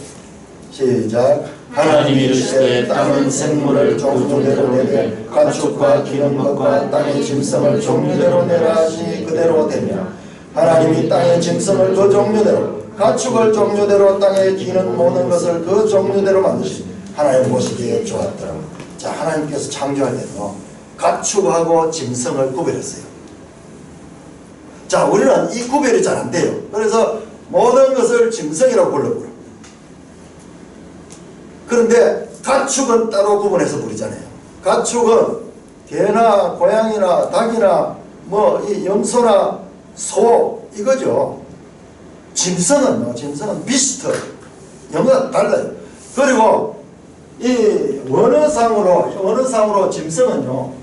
Speaker 1: 시작.
Speaker 3: 하나님이 이르시되 땅은 생물을 종류대로 내되 가축과 기는 것과 땅의 짐승을 종류대로 내라 하시니 그대로 되며
Speaker 1: 하나님이 땅의 짐승을 그 종류대로 가축을 종류대로 땅에 기는 모든 것을 그 종류대로 만드시니 하나님 보시기에 좋았더라. 자, 하나님께서 창조할 때는 가축하고 짐승을 구별했어요. 자, 우리는 이 구별이 잘 안 돼요. 그래서 모든 것을 짐승이라고 불러버려. 그런데 가축은 따로 구분해서 부르잖아요. 가축은 개나 고양이나 닭이나 이 염소나 소 이거죠. 짐승은 비스트 영어가 달라요. 그리고 이 원어상으로 짐승은요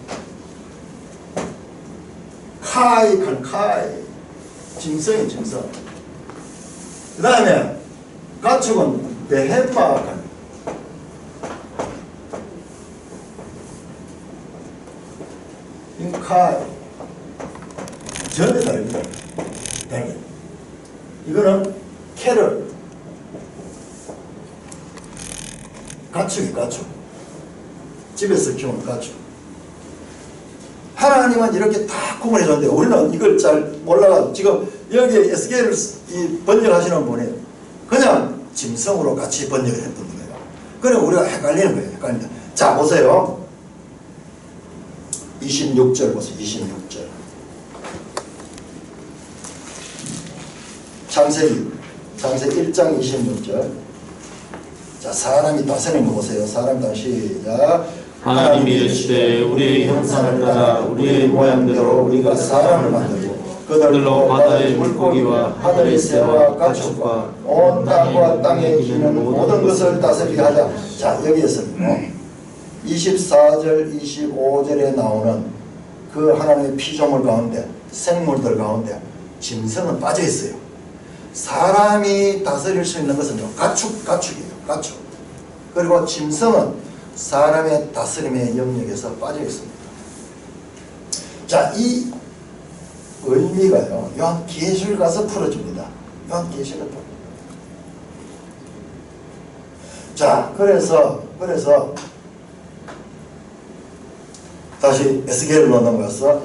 Speaker 1: 카이 짐승. 그 다음에 가축은 베헤마 카이 전혀 다릅니다. 이거는 캐럴 가축 집에서 키우는 가축. 하나님은 이렇게 다 구분해 줬는데 우리는 이걸 잘 몰라가지고 지금 여기에 SK를 번역하시는 분이 그냥 짐승으로 같이 번역을 했던 거예요. 그래 우리가 헷갈리는 거예요. 자, 보세요. 26절 보세요. 26절. 창세기 1장 26절. 자, 사람이 다스리는 거 보세요. 사람 다 시작.
Speaker 3: 하나님이 이르시되 우리의 형상을 따라 우리의 모양대로 우리가 사람을 만들고 그들로 바다의 물고기와 하늘의 새와 가축과
Speaker 1: 온 땅과 땅에 기는 모든 것을 다스리게 하자. 자, 여기에서는 24절 25절에 나오는 그 하나님의 피조물 가운데 생물들 가운데 짐승은 빠져 있어요. 사람이 다스릴 수 있는 것은 가축이에요. 가축. 그리고 짐승은 사람의 다스림의 영역에서 빠져 있습니다. 자, 이 의미가요. 요한계시를 가서 풀어줍니다. 요한계시를 풀어. 자, 그래서 다시 에스겔로 넘어가서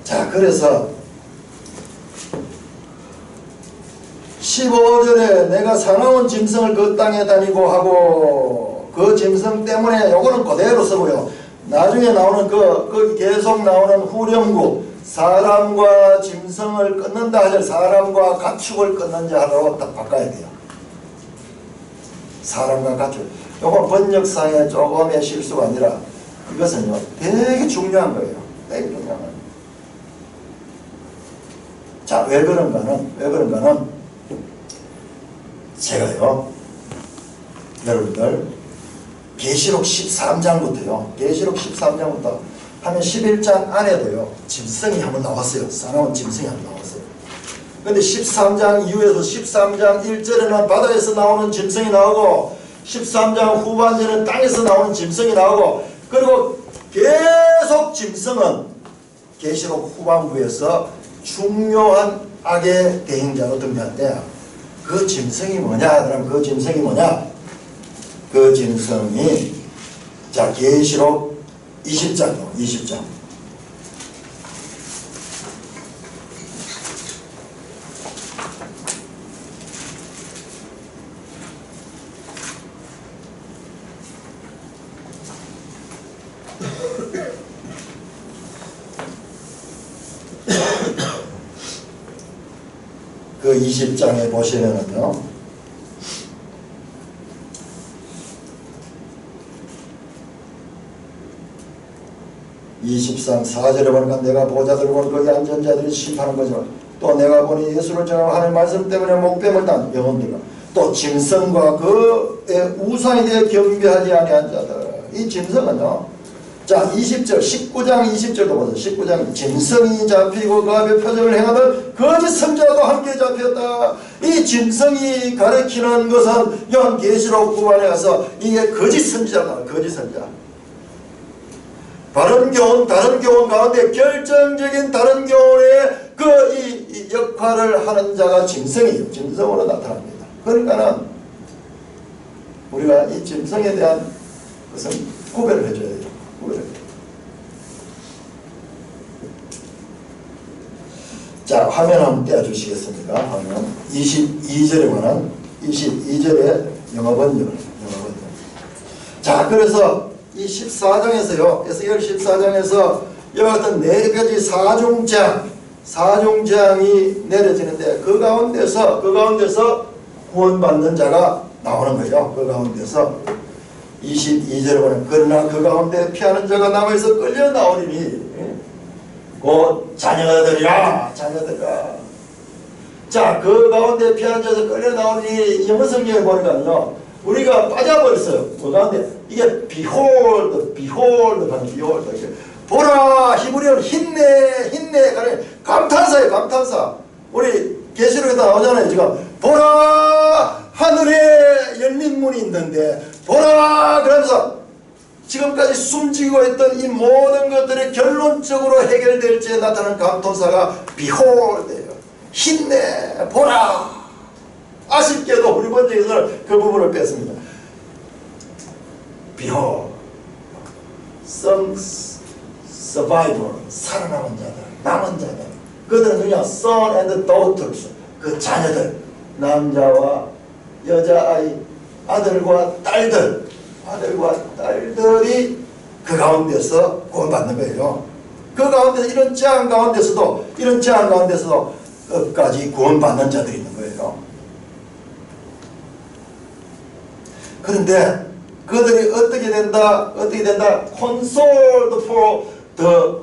Speaker 1: 자, 그래서 15절에 내가 사나운 짐승을 그 땅에 다니고 하고 그 짐승 때문에 요거는 그대로 쓰고요. 나중에 나오는 그 계속 나오는 후렴구 사람과 짐승을 끊는다 하죠. 사람과 가축을 끊는자 하라고 딱 바꿔야 돼요. 사람과 가축. 요건 번역상의 조금의 실수가 아니라 이것은요 되게 중요한 거예요. 되게 중요한 거예요. 자, 왜 그런가는 제가요 여러분들 계시록 13장부터요 계시록 13장부터 하면 11장 안에도요 짐승이 한번 나왔어요. 사나운 짐승이 한번 나왔어요. 근데 13장 이후에서 13장 1절에는 바다에서 나오는 짐승이 나오고 13장 후반절에는 땅에서 나오는 짐승이 나오고 그리고 계속 짐승은 계시록 후반부에서 중요한 악의 대행자로 등장한대요. 그 짐승이 뭐냐? 그럼 그 짐승이 뭐냐? 그 짐승이 자 계시록 20장이요. 20장. 그 20장에 보시면은요 23, 4절에 보니까 내가 보좌들 보니 거기 앉은 자들이 심판한 거죠. 또 내가 보니 예수를 전하고 하는 말씀 때문에 목뱀을 단 영혼들과 또 짐승과 그의 우상에 대해 경배하지 아니한 자들. 이 짐승은요 자 20절 19장 20절도 보세요. 19장 짐승이 잡히고 그 앞에 표적을 행하던 거짓 선자도 함께 잡혔다. 이 짐승이 가리키는 것은 요한계시록 후반에 가서 이게 거짓 선지자다. 거짓 선지자. 다른 교훈 가운데 결정적인 다른 교훈의 이 역할을 하는 자가 짐승이에요. 짐승으로 나타납니다. 그러니까는 우리가 이 짐승에 대한 것은 구별을 해줘야 돼요. 자, 화면 한번 떼어주시겠습니까? 화면 22절에 관한 22절의 영어 번역. 자, 그래서 이 14장에서요 에스겔 14장에서 이와 같은 4가지 사중장이 내려지는데 그 가운데서 구원받는 자가 나오는 거예요. 그 가운데서 22절에 보면 그러나 그 가운데 피하는 자가 남아있어 끌려 나오리니 곧 자녀들이라. 자, 그 가운데 피하는 자에서 끌려 나오니 영어 성경에 보니까요 우리가 빠져버렸어요. 그 가운데 이게 behold 보라. 히브리어는 힘내 감탄사예요. 감탄사. 우리 계시록에 나오잖아요. 지금 보라 하늘에 열린 문이 있는데 보라 그러면서 지금까지 숨지고 있던 이 모든 것들이 결론적으로 해결될 때 나타나는 감탄사가 behold예요. 힘내 보라. 아쉽게도 우리 번역에서는 그 부분을 뺐습니다. behold some survivor 살아남은 자들 남은 자들 그들은 그냥 son and daughters 그 자녀들 남자와 여자아이 아들과 딸들이 그 가운데서 구원받는 거예요. 그 가운데서 이런 재앙 가운데서도 끝까지 구원받는 자들이 있는 거예요. 그런데 그들이 어떻게 된다? Consoled for the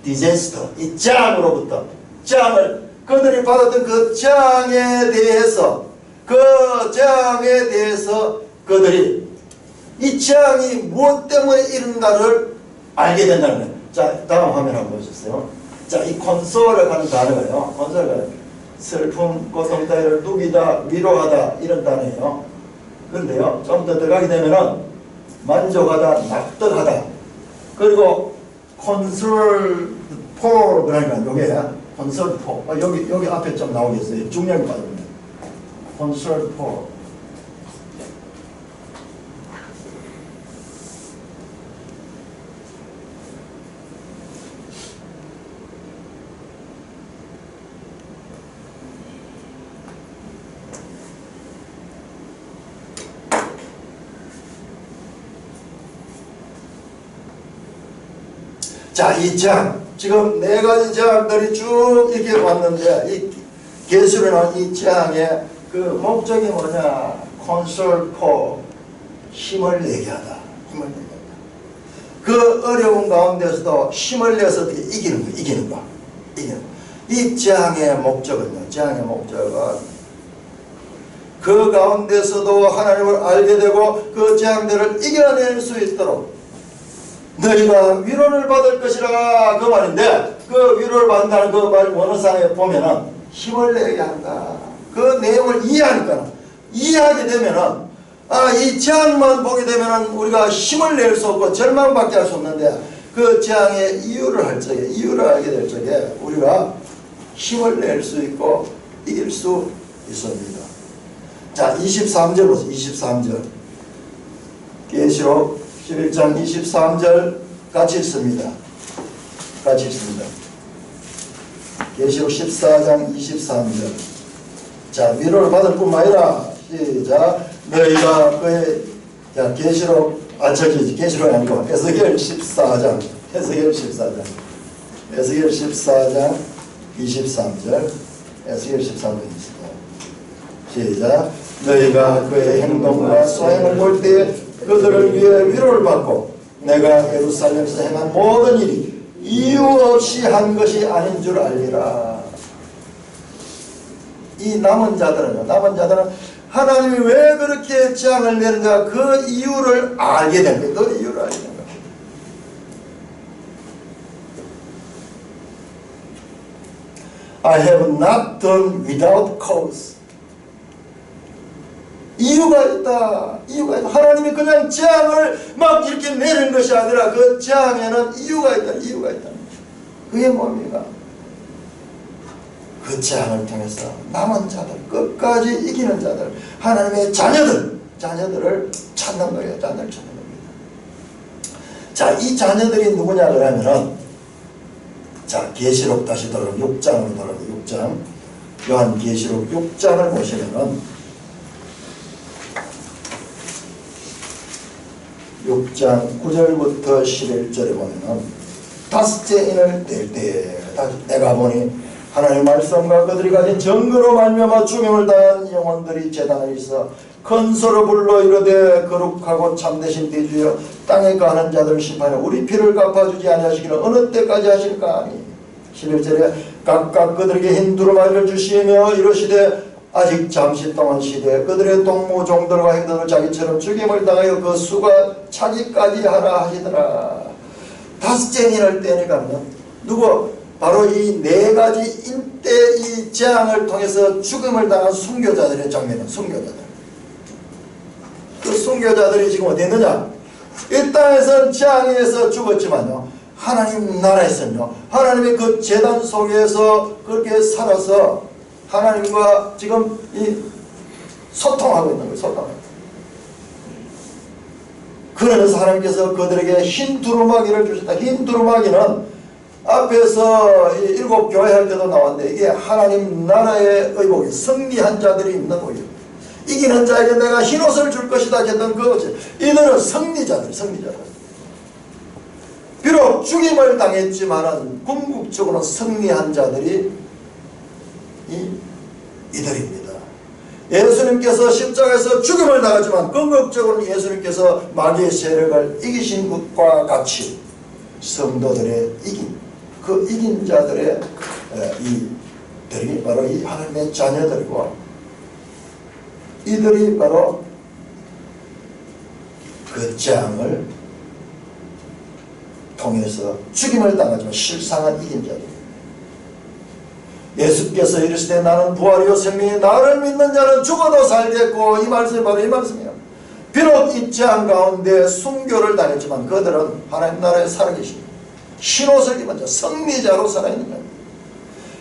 Speaker 1: disaster. 이 재앙으로부터 그들이 받았던 그 재앙에 대해서 그들이 이 재앙이 무엇 때문에 이른가를 알게 된다는 거예요. 자, 다음 화면 한번 보셨어요. 자, 이 console을 하는 단어가요. console가 슬픔, 고통 따위를 누기다, 위로하다 이런 단어예요. 그런데요, 좀 더 들어가게 되면은 만족하다, 납득하다, 그리고 conserve for 그러니까 요게 conserve for 여기 앞에 좀 나오겠어요. 중요한 거 받으면 conserve for 자, 이 장 지금 네 가지 장들이 쭉 이렇게 왔는데 이 계시로는 이 장의 그 목적이 뭐냐? conserve for 힘을 내게 하다. 힘을 내게 하다. 그 어려운 가운데서도 힘을 내서 어떻게 이기는 거, 이기는 거. 이 장의 목적은요. 장의 목적은 그 가운데서도 하나님을 알게 되고 그 장들을 이겨낼 수 있도록 너희가 위로를 받을 것이라 그 말인데 그 위로를 받는다는 그 말 원어상에 보면은 힘을 내게 한다. 그 내용을 이해하게 되면은 이 재앙만 보게 되면은 우리가 힘을 낼 수 없고 절망밖에 할 수 없는데 그 재앙의 이유를 알게 될 적에 우리가 힘을 낼 수 있고 이길 수 있습니다. 자, 23절 보세요. 23절 계시록 11장 23절 같이 읽습니다. 계시록 14장 23절. 자, 위로를 받을 뿐만 아니라 시작. 너희가 그의 계시록이 아니고 에스겔 14장 23절 에스겔 13절 시작. 너희가 그의 행동과 소행을 볼 때에 그들을 위해 위로를 받고 내가 예루살렘에서 행한 모든 일이 이유 없이 한 것이 아닌 줄 알리라. 이 남은 자들은 하나님이 왜 그렇게 재앙을 내는가 그 이유를 알게 된 거예요. 그 이유를 알게 된 거예요. I have not done without cause. 이유가 있다. 하나님이 그냥 재앙을 막 이렇게 내는 것이 아니라 그 재앙에는 이유가 있다. 그게 뭡니까? 그 재앙을 통해서 남은 자들, 끝까지 이기는 자들, 하나님의 자녀들을 찾는 거예요. 자녀를 찾는 겁니다. 자, 이 자녀들이 누구냐 그러면은 자, 계시록 다시 돌아오면 6장으로 돌아오면 6장 요한 계시록 6장을 보시면은 6장 9절부터 11절에 보면은 다섯째 인을 뗄 때에 내가 보니 하나님의 말씀과 그들이 가진 증거로 말미암아 죽임을 당한 영혼들이 제단에 있어 큰 소로 불러 이르되 거룩하고 참되신 대주여 땅에 가는 자들을 심판해 우리 피를 갚아주지 아니하시기를 어느 때까지 하실까 하니 11절에 각각 그들에게 흰 두루마리를 주시며 이르시되 아직 잠시 동안 시대에 그들의 동무 종들과 행동을 자기처럼 죽임을 당하여 그 수가 차기까지 하라 하시더라. 다섯째 인을 떼니까 누구? 바로 이 네 가지 인때 이 재앙을 통해서 죽임을 당한 순교자들의 장면은 순교자들. 그 순교자들이 지금 어디 있느냐? 이 땅에서 재앙에서 죽었지만요. 하나님 나라에서는요. 하나님의 그 제단 속에서 그렇게 살아서 하나님과 지금 이 소통하고 있는 거예요. 소통하고. 그러면서 하나님께서 그들에게 흰 두루마기를 주셨다. 흰 두루마기는 앞에서 이 7 교회 할 때도 나왔는데 이게 하나님 나라의 의복이 승리한 자들이 입는 옷이에요. 이기는 자에게 내가 흰 옷을 줄 것이다 했던 그것이 이들은 승리자들. 비록 죽임을 당했지만은 궁극적으로 승리한 자들이 이들입니다. 예수님께서 십자가에서 죽임을 당하지만 궁극적으로 예수님께서 마귀의 세력을 이기신 것과 같이 성도들의 그 이긴 자들의 이들이 바로 이 하나님의 자녀들이고 이들이 바로 그 재앙을 통해서 죽임을 당하지만 실상은 이긴 자들. 예수께서 이르시되 나는 부활이요 생명이 나를 믿는 자는 죽어도 살겠고 이 말씀이 바로 이 말씀이에요. 비록 이 재앙 가운데 순교를 당했지만 그들은 하나님 나라에 살아계십니다. 신옷을 입은 자, 승리자로 살아있는 자입니다.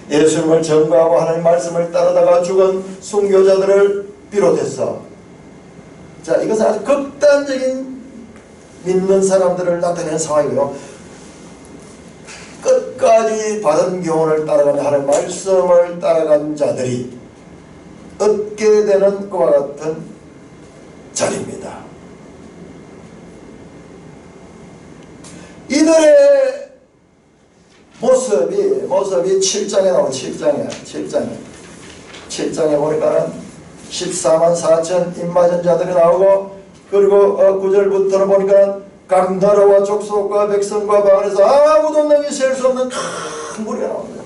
Speaker 1: 예수님을 전가하고 하나님 말씀을 따르다가 죽은 순교자들을 비롯해서, 자, 이것은 아주 극단적인 믿는 사람들을 나타내는 상황이고요. 끝까지 받은 교훈을 따라가며 하나님 말씀을 따라간 자들이 얻게 되는 것과 같은 자리입니다. 이들의 모습이 7장에 나오고 7장에 보니까는 14만 4천 인마전자들이 나오고, 그리고 9절부터는 보니까 각 나라와 족속과 백성과 방언에서 아무도 능히 셀 수 없는 큰 무리가 나옵니다.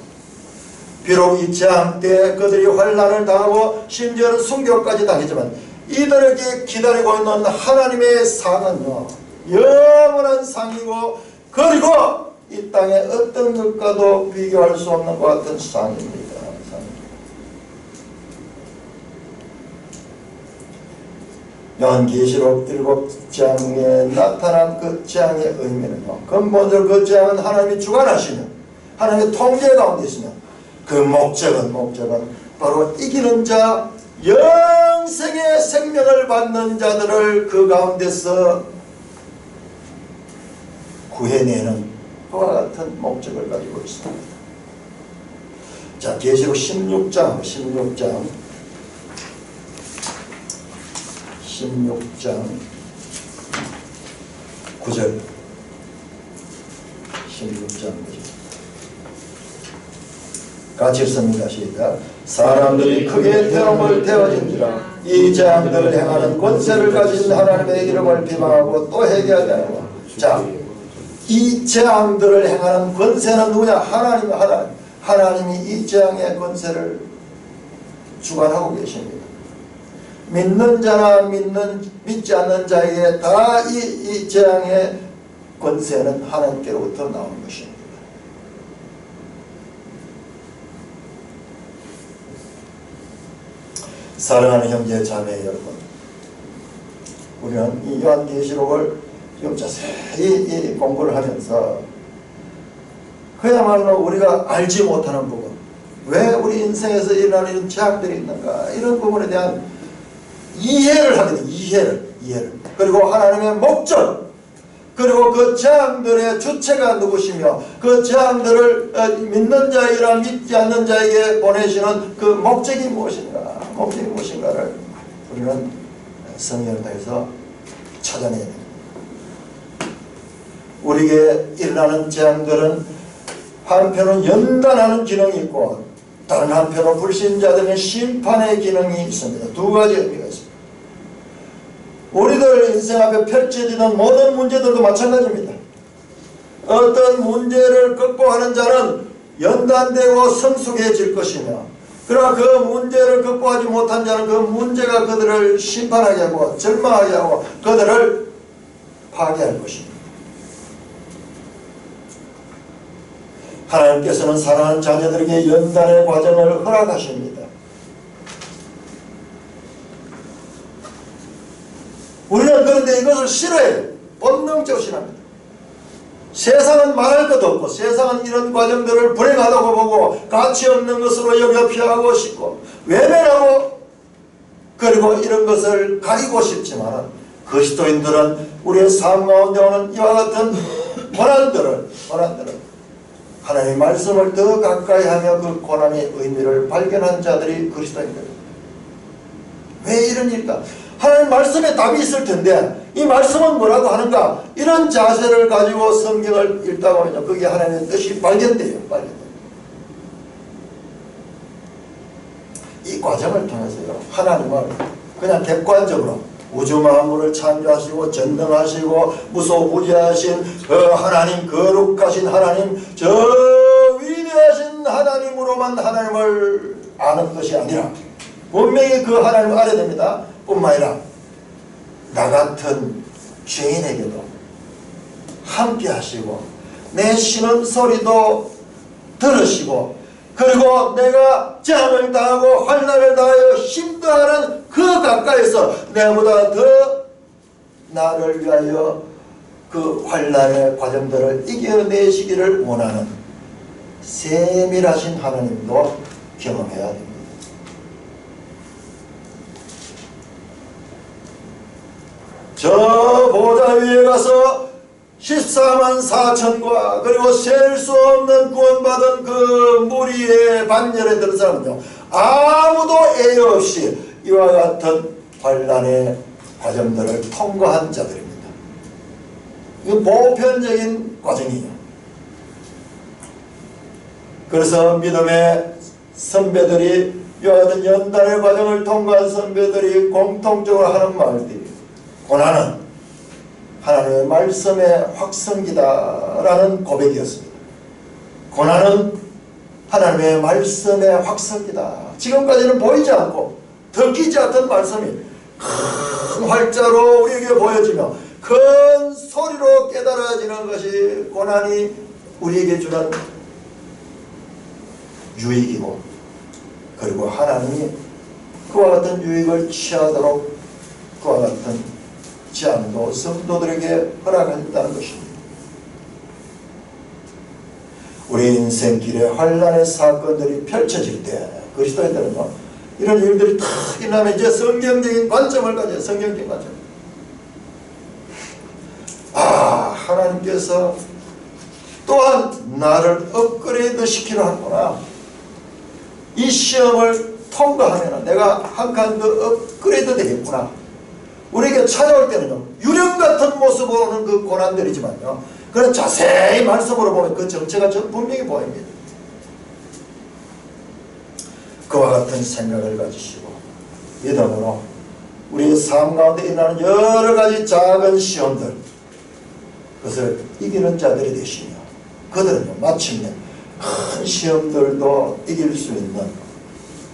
Speaker 1: 비록 이 재앙 때 그들이 환난을 당하고 심지어는 순교까지 당했지만 이들에게 기다리고 있는 하나님의 상은요, 영원한 상이고, 그리고 이 땅의 어떤 것과도 비교할 수 없는 것 같은 상입니다. 요한계시록 7장에 나타난 그 재앙의 의미는요, 근본적으로 그 재앙은 하나님이 주관하시며 하나님의 통제 가운데 있으며, 그 목적은 바로 이기는 자, 영생의 생명을 받는 자들을 그 가운데서 구해내는 그와 같은 목적을 가지고 있습니다. 자, 계시록 16장 9절, 16장 9절 같이 읽습니다. 시작. 사람들이 크게 태움을 태워진지라 이 재앙들을 행하는 권세를 가진 하나님의 이름을 비방하고 또 회개하지 않으라. 자, 이 재앙들을 행하는 권세는 누구냐? 하나님이 이 재앙의 권세를 주관하고 계십니다. 믿는 자나 믿지 않는 자에게 다 이 재앙의 권세는 하나님께로부터 나오는 것입니다. 사랑하는 형제 자매 여러분, 우리는 이 요한계시록을 좀 자세히 공부를 하면서 그야말로 우리가 알지 못하는 부분, 왜 우리 인생에서 일어나는 이런 재앙들이 있는가, 이런 부분에 대한 이해를 하게 됩니다. 이해를. 그리고 하나님의 목적, 그리고 그 재앙들의 주체가 누구시며 그 재앙들을 믿는 자이라 믿지 않는 자에게 보내시는 그 목적이 무엇인가를 우리는 성경을 통해서 찾아내야 됩니다. 우리에게 일어나는 재앙들은 한편은 연단하는 기능이 있고 다른 한편은 불신자들은 심판의 기능이 있습니다. 두 가지 의미가 있습니다. 우리들 인생 앞에 펼쳐지는 모든 문제들도 마찬가지입니다. 어떤 문제를 극복하는 자는 연단되고 성숙해질 것이며, 그러나 그 문제를 극복하지 못한 자는 그 문제가 그들을 심판하게 하고 절망하게 하고 그들을 파괴할 것입니다. 하나님께서는 사랑하는 자녀들에게 연단의 과정을 허락하십니다. 우리는 그런데 이것을 싫어해요. 본능적으로 싫어합니다. 세상은 말할 것도 없고 세상은 이런 과정들을 불행하다고 보고 가치 없는 것으로 여겨 피하고 싶고 외면하고, 그리고 이런 것을 가리고 싶지만 그리스도인들은 우리의 삶 가운데 오는 이와 같은 고난들을 하나님의 말씀을 더 가까이 하며 그 고난의 의미를 발견한 자들이 그리스도인들입니다. 왜 이런 일일까? 하나님 말씀에 답이 있을 텐데 이 말씀은 뭐라고 하는가? 이런 자세를 가지고 성경을 읽다 보면 그게 하나님의 뜻이 발견돼요. 이 과정을 통해서요, 하나님을 그냥 객관적으로 우주 만물을 창조하시고 전능하시고 무소부지하신 그 하나님, 거룩하신 하나님, 저 위대하신 하나님으로만 하나님을 아는 것이 아니라 분명히 그 하나님을 알아야 됩니다. 뿐만 아니라 나 같은 죄인에게도 함께 하시고 내 신음소리도 들으시고, 그리고 내가 재앙을 당하고 환난을 당하여 힘들어하는 그 가까이서 내보다 더 나를 위하여 그 환난의 과정들을 이겨내시기를 원하는 세밀하신 하나님도 경험해야 됩니다. 저 보좌 위에 가서 14만 4천과 그리고 셀 수 없는 구원받은 그 무리의 반열에 드는 사람은요, 아무도 애여 없이 이와 같은 환난의 과정들을 통과한 자들입니다. 이건 보편적인 과정이에요. 그래서 믿음의 선배들이 이와 같은 연단의 과정을 통과한 선배들이 공통적으로 하는 말들이, 고난은 하나님의 말씀의 확성기다라는 고백이었습니다. 고난은 하나님의 말씀의 확성기다. 지금까지는 보이지 않고 듣기지 않던 말씀이 큰 활자로 우리에게 보여지며 큰 소리로 깨달아지는 것이 고난이 우리에게 주는 유익이고, 그리고 하나님이 그와 같은 유익을 취하도록 그와 같은 제안도 성도들에게 허락한다는 것입니다. 우리 인생길에 환난의 사건들이 펼쳐질 때 그리스도인들은요, 이런 일들이 다 일어나면 이제 성경적인 관점을 가져요. 성경적인 관점. 하나님께서 또한 나를 업그레이드 시키려 하구나. 이 시험을 통과하면 내가 한 칸 더 업그레이드 되겠구나. 우리에게 찾아올 때는요, 유령 같은 모습으로 오는 그 고난들이지만요, 그런 자세히 말씀으로 보면 그 정체가 분명히 보입니다. 그와 같은 생각을 가지시고 믿음으로 우리의 삶 가운데 일어나는 여러 가지 작은 시험들, 그것을 이기는 자들이 되시며, 그들은요 마침내 큰 시험들도 이길 수 있는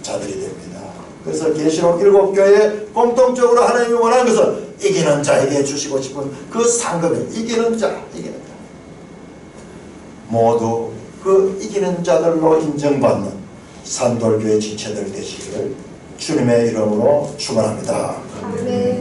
Speaker 1: 자들이 됩니다. 그래서 계시록 7교회에 공통적으로 하나님이 원하는 것은 이기는 자에게 주시고 싶은 그 상급을, 이기는 자, 이기는 자, 모두 그 이기는 자들로 인정받는 산돌교회 지체들 되시기를 주님의 이름으로 축원합니다.
Speaker 4: 아멘.